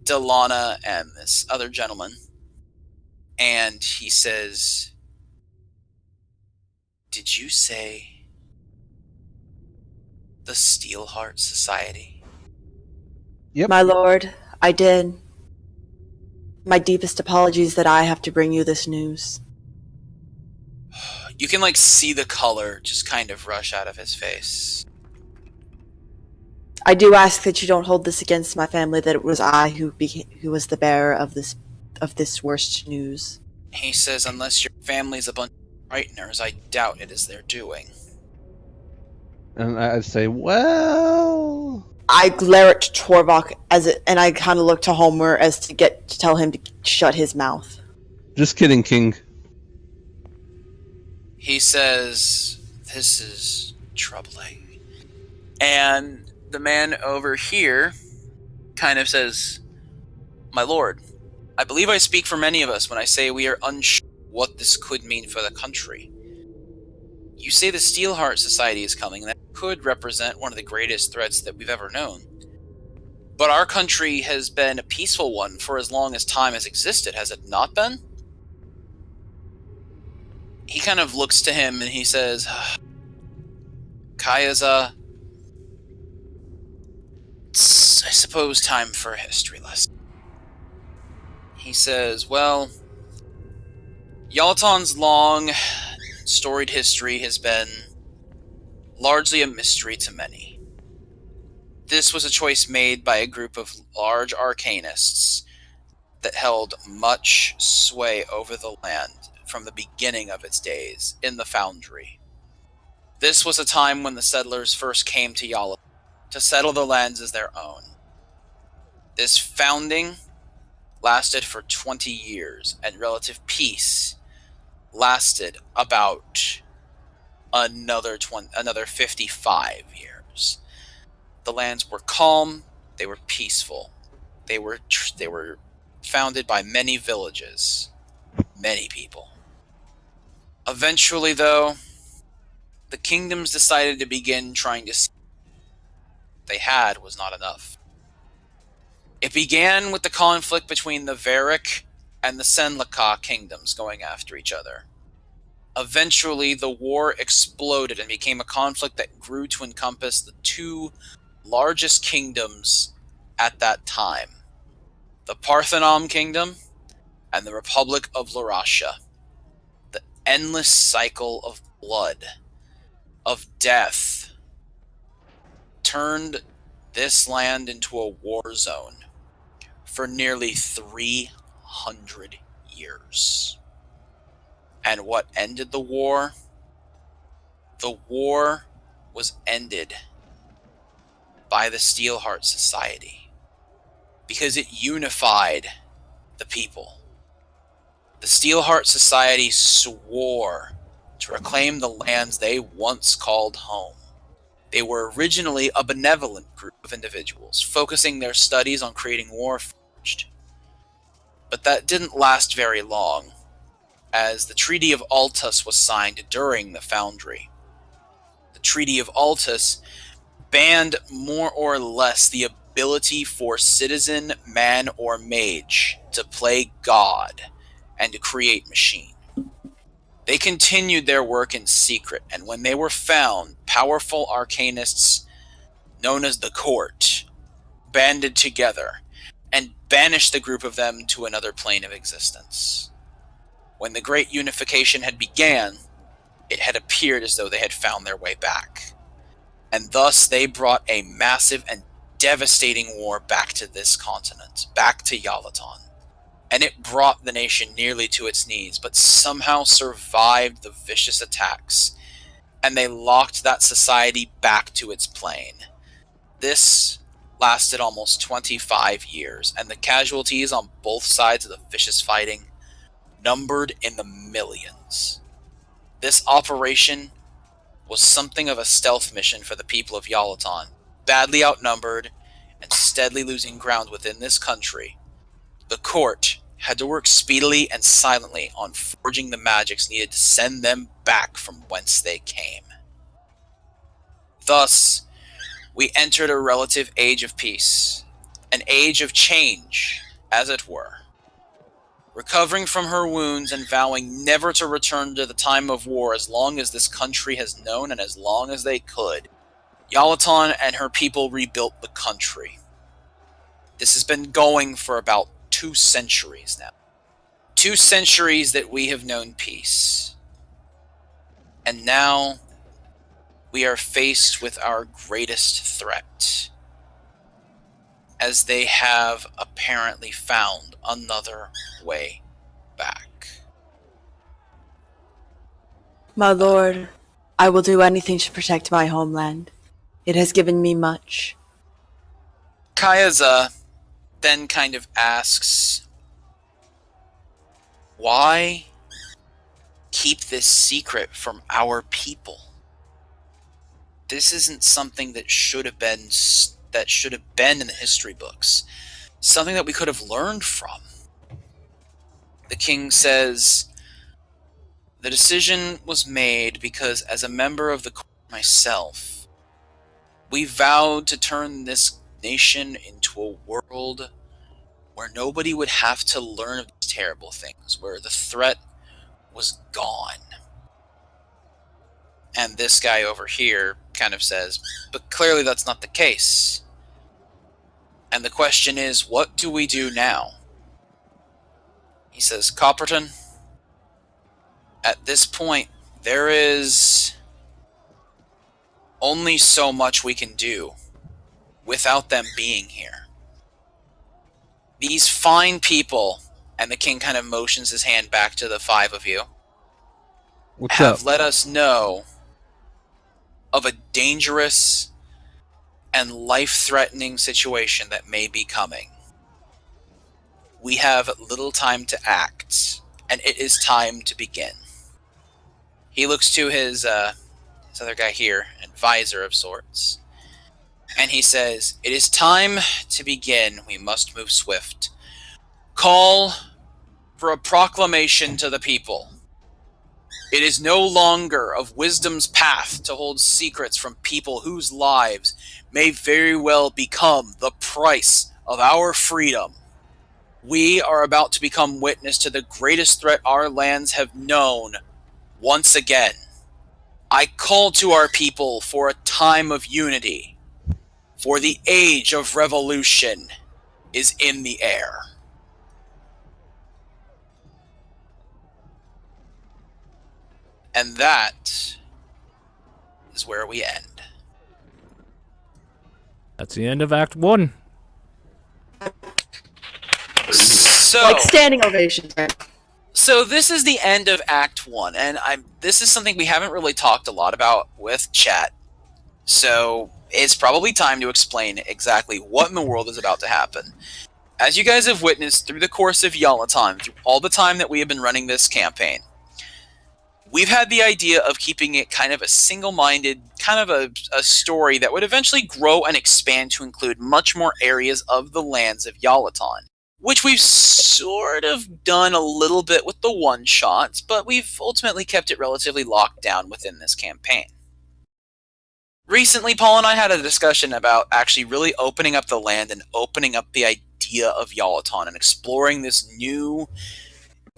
[SPEAKER 2] Delana and this other gentleman. And he says, Did you say the Steelheart Society?
[SPEAKER 3] Yep.
[SPEAKER 5] My lord, I did. My deepest apologies that I have to bring you this news.
[SPEAKER 2] You can see the color just kind of rush out of his face.
[SPEAKER 5] I do ask that you don't hold this against my family, that it was I who was the bearer of this worst news.
[SPEAKER 2] He says, unless your family's a bunch of frighteners, I doubt it is their doing.
[SPEAKER 3] And I'd say, well...
[SPEAKER 5] I glare at Torvak and I kind of look to Homer as to tell him to shut his mouth.
[SPEAKER 3] Just kidding, King.
[SPEAKER 2] He says, this is troubling. And the man over here kind of says, My lord, I believe I speak for many of us when I say we are unsure what this could mean for the country. You say the Steelheart Society is coming, and that could represent one of the greatest threats that we've ever known. But our country has been a peaceful one for as long as time has existed, has it not been? He kind of looks to him and he says, Kayaza, it's, I suppose, time for a history lesson. He says, well, Yalton's long, storied history has been largely a mystery to many. This was a choice made by a group of large arcanists that held much sway over the land from the beginning of its days in the Foundry. This was a time when the settlers first came to Yala to settle the lands as their own. This founding lasted for 20 years, and relative peace lasted about another 55 years. The lands were calm, they were peaceful. They were founded by many villages, many people. Eventually, though, the kingdoms decided to begin trying to see what they had was not enough. It began with the conflict between the Varric and the Senlaka kingdoms going after each other. Eventually, the war exploded and became a conflict that grew to encompass the two largest kingdoms at that time, the Parthenon Kingdom and the Republic of Laurasia. The endless cycle of blood, of death, turned this land into a war zone for nearly 300 years. And what ended the war? The war was ended by the Steelheart Society, because it unified the people. The Steelheart Society swore to reclaim the lands they once called home. They were originally a benevolent group of individuals, focusing their studies on creating Warforged. But that didn't last very long, as the Treaty of Altus was signed during the Foundry. The Treaty of Altus banned more or less the ability for citizen, man, or mage to play God and to create machine. They continued their work in secret, and when they were found, powerful arcanists known as the Court banded together and banished the group of them to another plane of existence. When the Great Unification had began, it had appeared as though they had found their way back. And thus they brought a massive and devastating war back to this continent, back to Yalaton. And it brought the nation nearly to its knees, but somehow survived the vicious attacks, and they locked that society back to its plane. This lasted almost 25 years, and the casualties on both sides of the vicious fighting numbered in the millions. This operation was something of a stealth mission for the people of Yalaton. Badly outnumbered and steadily losing ground within this country, the Court had to work speedily and silently on forging the magics needed to send them back from whence they came. Thus, we entered a relative age of peace, an age of change, as it were. Recovering from her wounds and vowing never to return to the time of war as long as this country has known and as long as they could, Yalaton and her people rebuilt the country. This has been going for about 2 centuries now. 2 centuries that we have known peace. And now we are faced with our greatest threat, as they have apparently found another way back.
[SPEAKER 5] My lord, I will do anything to protect my homeland. It has given me much.
[SPEAKER 2] Kayaza then kind of asks, why keep this secret from our people? This isn't something that should have been in the history books. Something that we could have learned from. The king says, the decision was made because as a member of the court myself, we vowed to turn this nation into a world where nobody would have to learn of these terrible things, where the threat was gone. And this guy over here kind of says, but clearly that's not the case. And the question is, what do we do now? He says, Copperton, at this point, there is only so much we can do without them being here. These fine people And the king kind of motions his hand back to the 5 of you.
[SPEAKER 3] What's
[SPEAKER 2] have
[SPEAKER 3] up?
[SPEAKER 2] let us know of a dangerous and life-threatening situation that may be coming. We have little time to act, and it is time to begin. He looks to his other guy here, an advisor of sorts, and he says, "It is time to begin. We must move swift. Call for a proclamation to the people. It is no longer of wisdom's path to hold secrets from people whose lives may very well become the price of our freedom. We are about to become witness to the greatest threat our lands have known once again. I call to our people for a time of unity, for the age of revolution is in the air." And that is where we end.
[SPEAKER 1] That's the end of Act 1.
[SPEAKER 2] So,
[SPEAKER 5] Like standing ovations, right?
[SPEAKER 2] So this is the end of Act 1, and this is something we haven't really talked a lot about with chat. So it's probably time to explain exactly what in the world is about to happen. As you guys have witnessed through the course of Yalaton, through all the time that we have been running this campaign, we've had the idea of keeping it kind of a single-minded, kind of a story that would eventually grow and expand to include much more areas of the lands of Yalaton, which we've sort of done a little bit with the one-shots, but we've ultimately kept it relatively locked down within this campaign. Recently, Paul and I had a discussion about actually really opening up the land and opening up the idea of Yalaton and exploring this new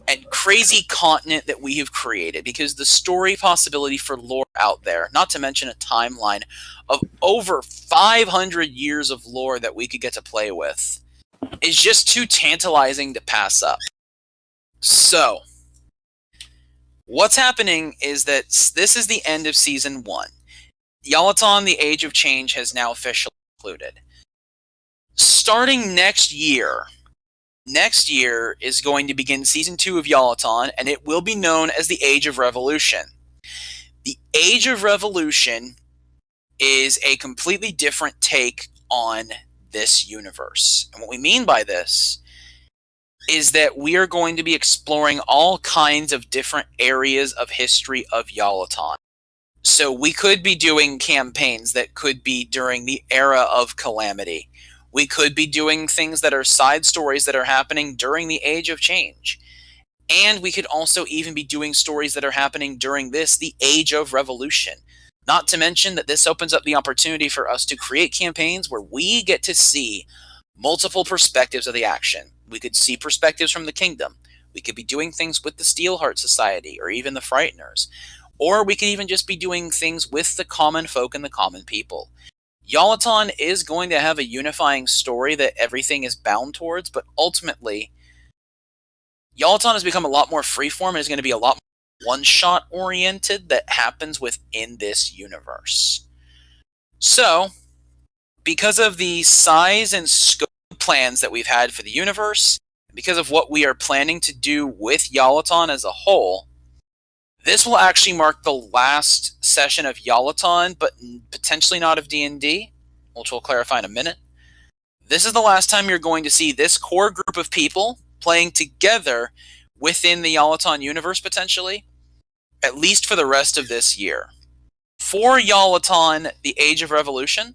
[SPEAKER 2] and crazy continent that we have created, because the story possibility for lore out there, not to mention a timeline of over 500 years of lore that we could get to play with, is just too tantalizing to pass up. So, what's happening is that this is the end of Season 1. Yalaton, the Age of Change, has now officially concluded. Starting next year is going to begin Season 2 of Yalaton, and it will be known as the Age of Revolution. The Age of Revolution is a completely different take on this universe. And what we mean by this is that we are going to be exploring all kinds of different areas of history of Yalaton. So we could be doing campaigns that could be during the era of Calamity. We could be doing things that are side stories that are happening during the Age of Change. And we could also even be doing stories that are happening during the Age of Revolution. Not to mention that this opens up the opportunity for us to create campaigns where we get to see multiple perspectives of the action. We could see perspectives from the Kingdom. We could be doing things with the Steelheart Society or even the Frighteners. Or we could even just be doing things with the common folk and the common people. Yalaton is going to have a unifying story that everything is bound towards, but ultimately, Yalaton has become a lot more freeform and is going to be a lot more one-shot oriented that happens within this universe. So, because of the size and scope plans that we've had for the universe, because of what we are planning to do with Yalaton as a whole, this will actually mark the last session of Yalaton, but potentially not of D&D, which we'll clarify in a minute. This is the last time you're going to see this core group of people playing together within the Yalaton universe, potentially, at least for the rest of this year. For Yalaton, the Age of Revolution,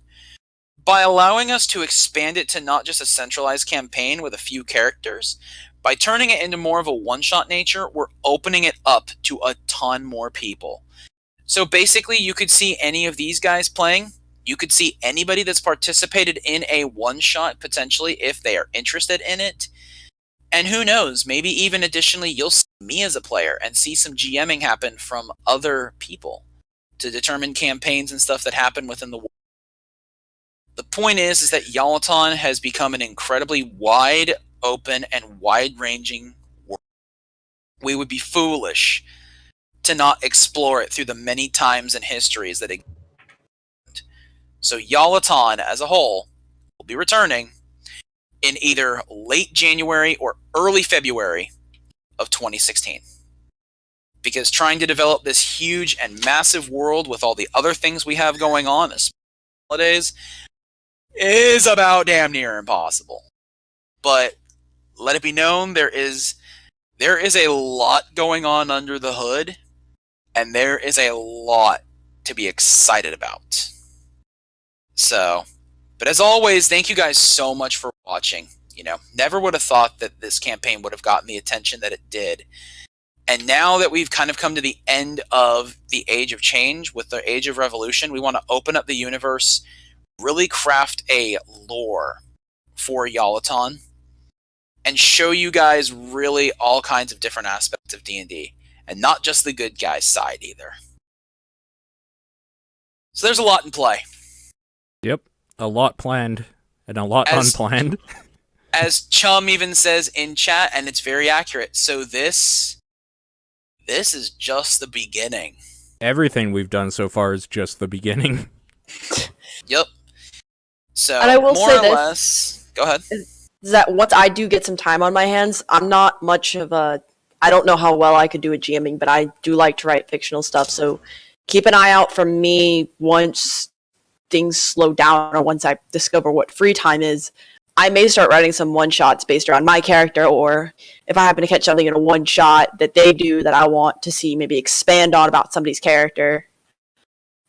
[SPEAKER 2] by allowing us to expand it to not just a centralized campaign with a few characters, by turning it into more of a one-shot nature, we're opening it up to a ton more people. So basically, you could see any of these guys playing. You could see anybody that's participated in a one-shot, potentially, if they are interested in it. And who knows, maybe even additionally, you'll see me as a player and see some GMing happen from other people to determine campaigns and stuff that happen within the world. The point is that Yalaton has become an incredibly wide open and wide-ranging world. We would be foolish to not explore it through the many times and histories that exist. So Yalaton, as a whole, will be returning, in either late January or early February of 2016. Because trying to develop this huge and massive world with all the other things we have going on, especially holidays, is about damn near impossible. But let it be known, there is a lot going on under the hood, and there is a lot to be excited about. So, but as always, thank you guys so much for watching. Never would have thought that this campaign would have gotten the attention that it did. And now that we've kind of come to the end of the Age of Change with the Age of Revolution, we want to open up the universe, really craft a lore for Yalaton, and show you guys really all kinds of different aspects of D&D, and not just the good guys' side either. So there's a lot in play.
[SPEAKER 1] Yep, a lot planned and a lot unplanned.
[SPEAKER 2] As Chum even says in chat, and it's very accurate, so this is just the beginning.
[SPEAKER 1] Everything we've done so far is just the beginning.
[SPEAKER 2] Yep. So,
[SPEAKER 5] and I will
[SPEAKER 2] more
[SPEAKER 5] say
[SPEAKER 2] or
[SPEAKER 5] this,
[SPEAKER 2] less... Go ahead.
[SPEAKER 5] Is that once I do get some time on my hands, I'm not much of a... I don't know how well I could do at GMing, but I do like to write fictional stuff, so keep an eye out for me once things slow down or once I discover what free time is. I may start writing some one-shots based around my character, or if I happen to catch something in a one-shot that they do that I want to see maybe expand on about somebody's character,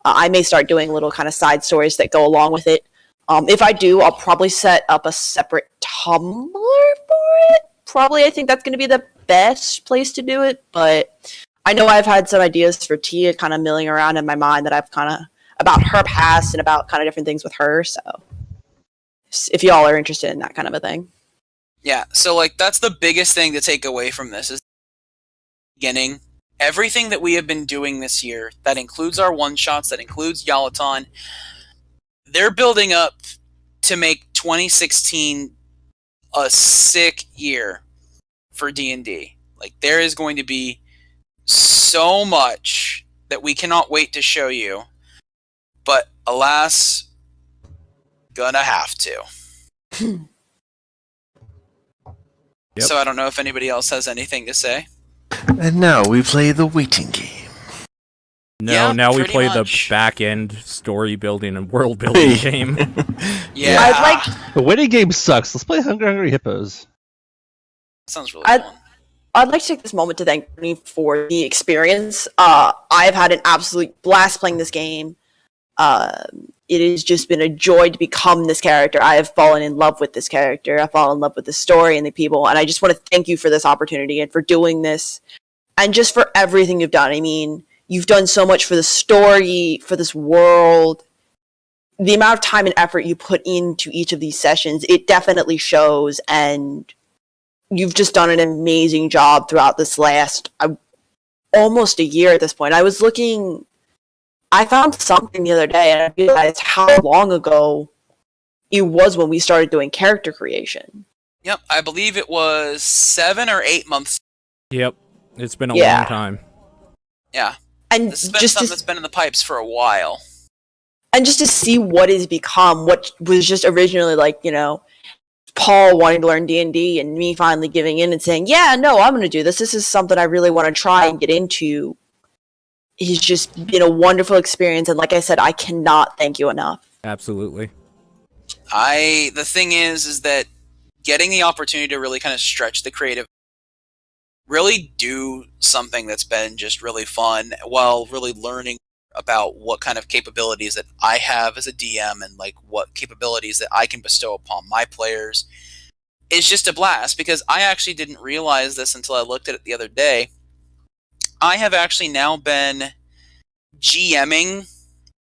[SPEAKER 5] I may start doing little kind of side stories that go along with it. If I do, I'll probably set up a separate Tumblr for it. Probably, I think that's going to be the best place to do it, but I know I've had some ideas for Thia kind of milling around in my mind that I've kind of, about her past and about kind of different things with her, so if y'all are interested in that kind of a thing.
[SPEAKER 2] Yeah, so that's the biggest thing to take away from this is beginning. Everything that we have been doing this year, that includes our one-shots, that includes Yalaton, they're building up to make 2016 a sick year for D&D. There is going to be so much that we cannot wait to show you, but alas, gonna have to.
[SPEAKER 1] Yep.
[SPEAKER 2] So I don't know if anybody else has anything to say.
[SPEAKER 4] And now we play the waiting game.
[SPEAKER 1] No,
[SPEAKER 2] Yeah,
[SPEAKER 1] now we
[SPEAKER 2] pretty
[SPEAKER 1] play
[SPEAKER 2] much.
[SPEAKER 1] the back-end story building and world building game.
[SPEAKER 2] Yeah,
[SPEAKER 5] I'd
[SPEAKER 3] The waiting game sucks. Let's play Hungry Hippos.
[SPEAKER 2] sounds really
[SPEAKER 5] I'd-
[SPEAKER 2] fun.
[SPEAKER 5] I'd like to take this moment to thank me for the experience. I've had an absolute blast playing this game. It has just been a joy to become this character. I have fallen in love with this character. I've fallen in love with the story and the people, and I just want to thank you for this opportunity and for doing this, and just for everything you've done. I mean, you've done so much for the story, for this world. The amount of time and effort you put into each of these sessions, it definitely shows, and you've just done an amazing job throughout this last almost a year at this point. I found something the other day, and I realized how long ago it was when we started doing character creation.
[SPEAKER 2] Yep, I believe it was 7 or 8 months.
[SPEAKER 1] Yep, it's been a
[SPEAKER 5] Yeah.
[SPEAKER 1] long time.
[SPEAKER 2] Yeah,
[SPEAKER 5] And
[SPEAKER 2] this has been
[SPEAKER 5] just
[SPEAKER 2] something
[SPEAKER 5] to,
[SPEAKER 2] that's been in the pipes for a while.
[SPEAKER 5] and just to see what it's become, what was just originally Paul wanting to learn D&D and me finally giving in and saying, yeah, no, I'm going to do this. This is something I really want to try and get into. It's just been a wonderful experience, and like I said, I cannot thank you enough.
[SPEAKER 1] Absolutely.
[SPEAKER 2] The thing is that getting the opportunity to really kind of stretch the creative, really do something that's been just really fun while really learning about what kind of capabilities that I have as a DM and what capabilities that I can bestow upon my players is just a blast, because I actually didn't realize this until I looked at it the other day. I have actually now been GMing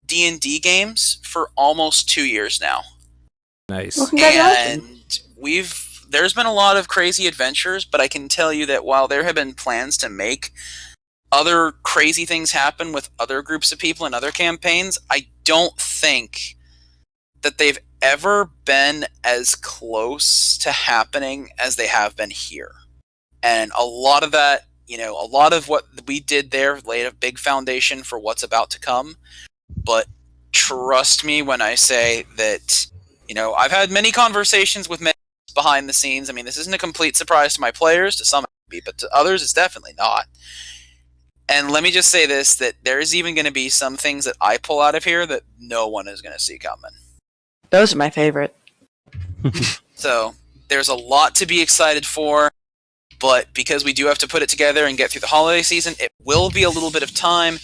[SPEAKER 2] D&D games for almost 2 years now.
[SPEAKER 1] Nice.
[SPEAKER 5] Well, congratulations.
[SPEAKER 2] And there's been a lot of crazy adventures, but I can tell you that while there have been plans to make other crazy things happen with other groups of people and other campaigns, I don't think that they've ever been as close to happening as they have been here. And a lot of that, a lot of what we did there laid a big foundation for what's about to come. But trust me when I say that, I've had many conversations with many, behind the scenes. I mean, this isn't a complete surprise to my players. To some, it might be, but to others, it's definitely not. And let me just say this, that there is even going to be some things that I pull out of here that no one is going to see coming.
[SPEAKER 5] Those are my favorite.
[SPEAKER 2] So there's a lot to be excited for, but because we do have to put it together and get through the holiday season, it will be a little bit of time.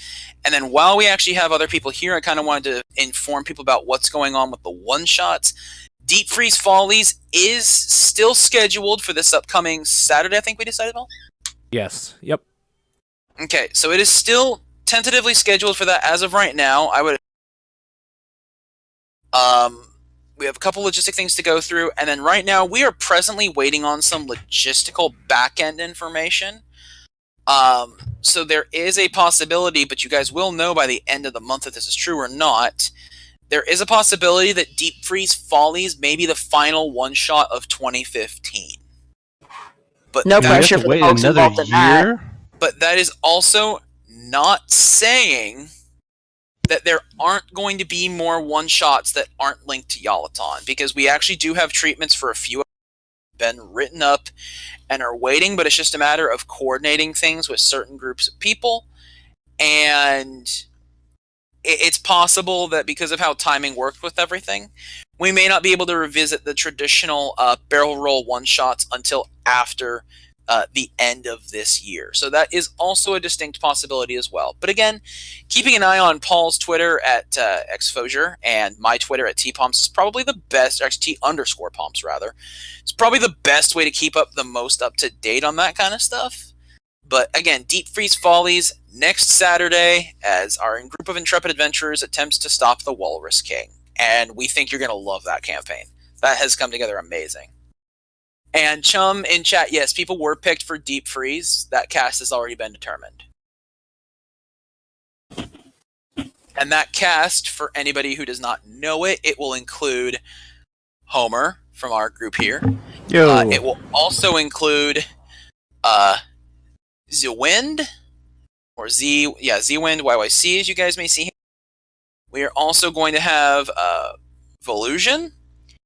[SPEAKER 2] And then while we actually have other people here, I kind of wanted to inform people about what's going on with the one-shots. Deep Freeze Follies is still scheduled for this upcoming Saturday, I think we decided on?
[SPEAKER 1] Yes. Yep.
[SPEAKER 2] Okay, so it is still tentatively scheduled for that as of right now. We have a couple logistic things to go through, and then right now we are presently waiting on some logistical back-end information. So there is a possibility, but you guys will know by the end of the month if this is true or not. There is a possibility that Deep Freeze Follies may be the final one-shot of 2015. But
[SPEAKER 5] No
[SPEAKER 3] Do we have
[SPEAKER 5] pressure
[SPEAKER 3] to
[SPEAKER 5] for the
[SPEAKER 3] wait
[SPEAKER 5] folks
[SPEAKER 3] another
[SPEAKER 5] involved in that.
[SPEAKER 3] year?
[SPEAKER 2] But that is also not saying that there aren't going to be more one-shots that aren't linked to Yalaton, because we actually do have treatments for a few been written up and are waiting, but it's just a matter of coordinating things with certain groups of people. And it's possible that because of how timing worked with everything, we may not be able to revisit the traditional barrel roll one-shots until after the end of this year. So that is also a distinct possibility as well. But again, keeping an eye on Paul's Twitter at Exposure and my Twitter at tpomps is probably the best, or actually T_pomps rather. It's probably the best way to keep up the most up to date on that kind of stuff. But again, Deep Freeze Follies next Saturday as our group of intrepid adventurers attempts to stop the Walrus King. And we think you're going to love that campaign. That has come together amazing. And Chum in chat, yes, people were picked for Deep Freeze. That cast has already been determined. And that cast, for anybody who does not know it, it will include Homer from our group here. It will also include Zwind, or Zwind YYC, as you guys may see here. We are also going to have Volusion.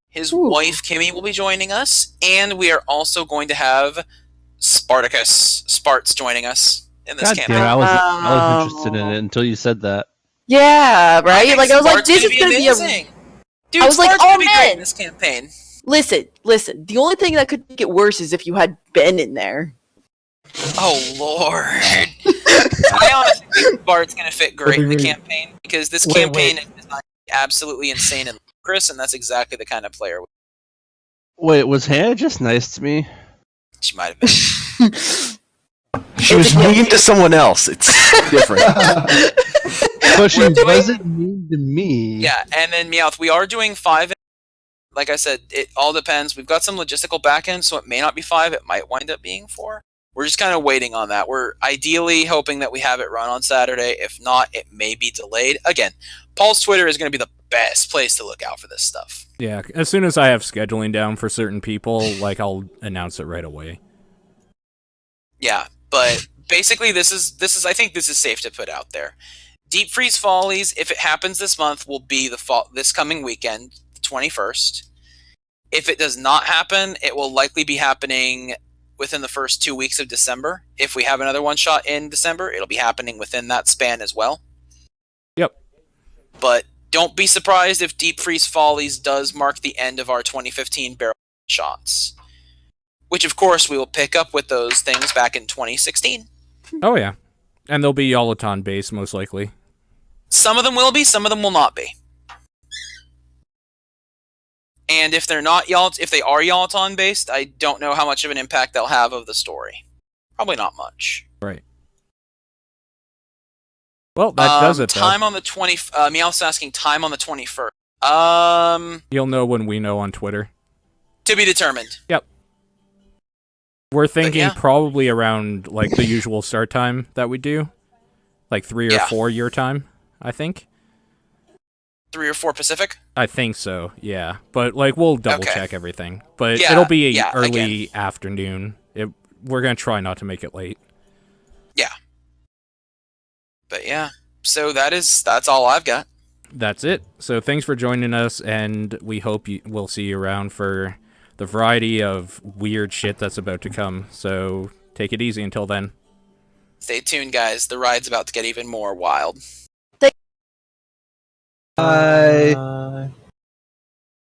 [SPEAKER 2] His wife, Kimmy, will be joining us. And we are also going to have Sparts joining us in this
[SPEAKER 3] God
[SPEAKER 2] campaign.
[SPEAKER 3] damn, I was interested in it until you said that.
[SPEAKER 5] Yeah, right? Like, I was like, this is going to be
[SPEAKER 2] amazing. Dude,
[SPEAKER 5] I was like,
[SPEAKER 2] Spart's
[SPEAKER 5] oh,
[SPEAKER 2] gonna be great
[SPEAKER 5] man.
[SPEAKER 2] in this campaign.
[SPEAKER 5] Listen. The only thing that could make it worse is if you had Ben in there.
[SPEAKER 2] Oh, Lord. I honestly think Bart's going to fit great in the campaign, because this campaign is designed to be absolutely insane and ludicrous, and that's exactly the kind of player
[SPEAKER 3] Wait, was Hannah just nice to me?
[SPEAKER 2] she might have been.
[SPEAKER 4] She was mean to someone else. It's different.
[SPEAKER 3] But she wasn't mean to me.
[SPEAKER 2] Yeah, and then Meowth, we are doing 5. Like I said, it all depends. We've got some logistical backend, so it may not be 5. It might wind up being 4. We're just kind of waiting on that. We're ideally hoping that we have it run on Saturday. If not, it may be delayed. Again, Paul's Twitter is going to be the best place to look out for this stuff.
[SPEAKER 1] Yeah, as soon as I have scheduling down for certain people, like, I'll announce it right away.
[SPEAKER 2] Yeah, but basically this is I think this is safe to put out there. Deep Freeze Follies, if it happens this month, will be this coming weekend, the 21st. If it does not happen, it will likely be happening within the first 2 weeks of December. If we have another one-shot in December, it'll be happening within that span as well.
[SPEAKER 1] Yep.
[SPEAKER 2] But don't be surprised if Deep Freeze Follies does mark the end of our 2015 barrel shots. Which, of course, we will pick up with those things back in 2016.
[SPEAKER 1] Oh, yeah. And they'll be Yalaton based, most likely.
[SPEAKER 2] Some of them will be, some of them will not be. And if they're not if they are Yalaton based, I don't know how much of an impact they'll have of the story. Probably not much.
[SPEAKER 1] Right. Well, that does it, though.
[SPEAKER 2] Time on the 20... Meowth's asking time on the 21st.
[SPEAKER 1] You'll know when we know on Twitter.
[SPEAKER 2] To be determined.
[SPEAKER 1] Yep. We're thinking
[SPEAKER 2] yeah.
[SPEAKER 1] probably around, like, the usual start time that we do. Like 3 or 4 year time, I think.
[SPEAKER 2] 3 or 4 Pacific?
[SPEAKER 1] I think so, yeah. But, like, we'll double-check everything. But
[SPEAKER 2] Yeah,
[SPEAKER 1] it'll be
[SPEAKER 2] yeah,
[SPEAKER 1] early
[SPEAKER 2] again.
[SPEAKER 1] afternoon. We're going to try not to make it late.
[SPEAKER 2] Yeah. But yeah, so that's all I've got.
[SPEAKER 1] That's it. So thanks for joining us, and we hope we'll see you around for the variety of weird shit that's about to come. So take it easy until then.
[SPEAKER 2] Stay tuned, guys. The ride's about to get even more wild.
[SPEAKER 3] Bye.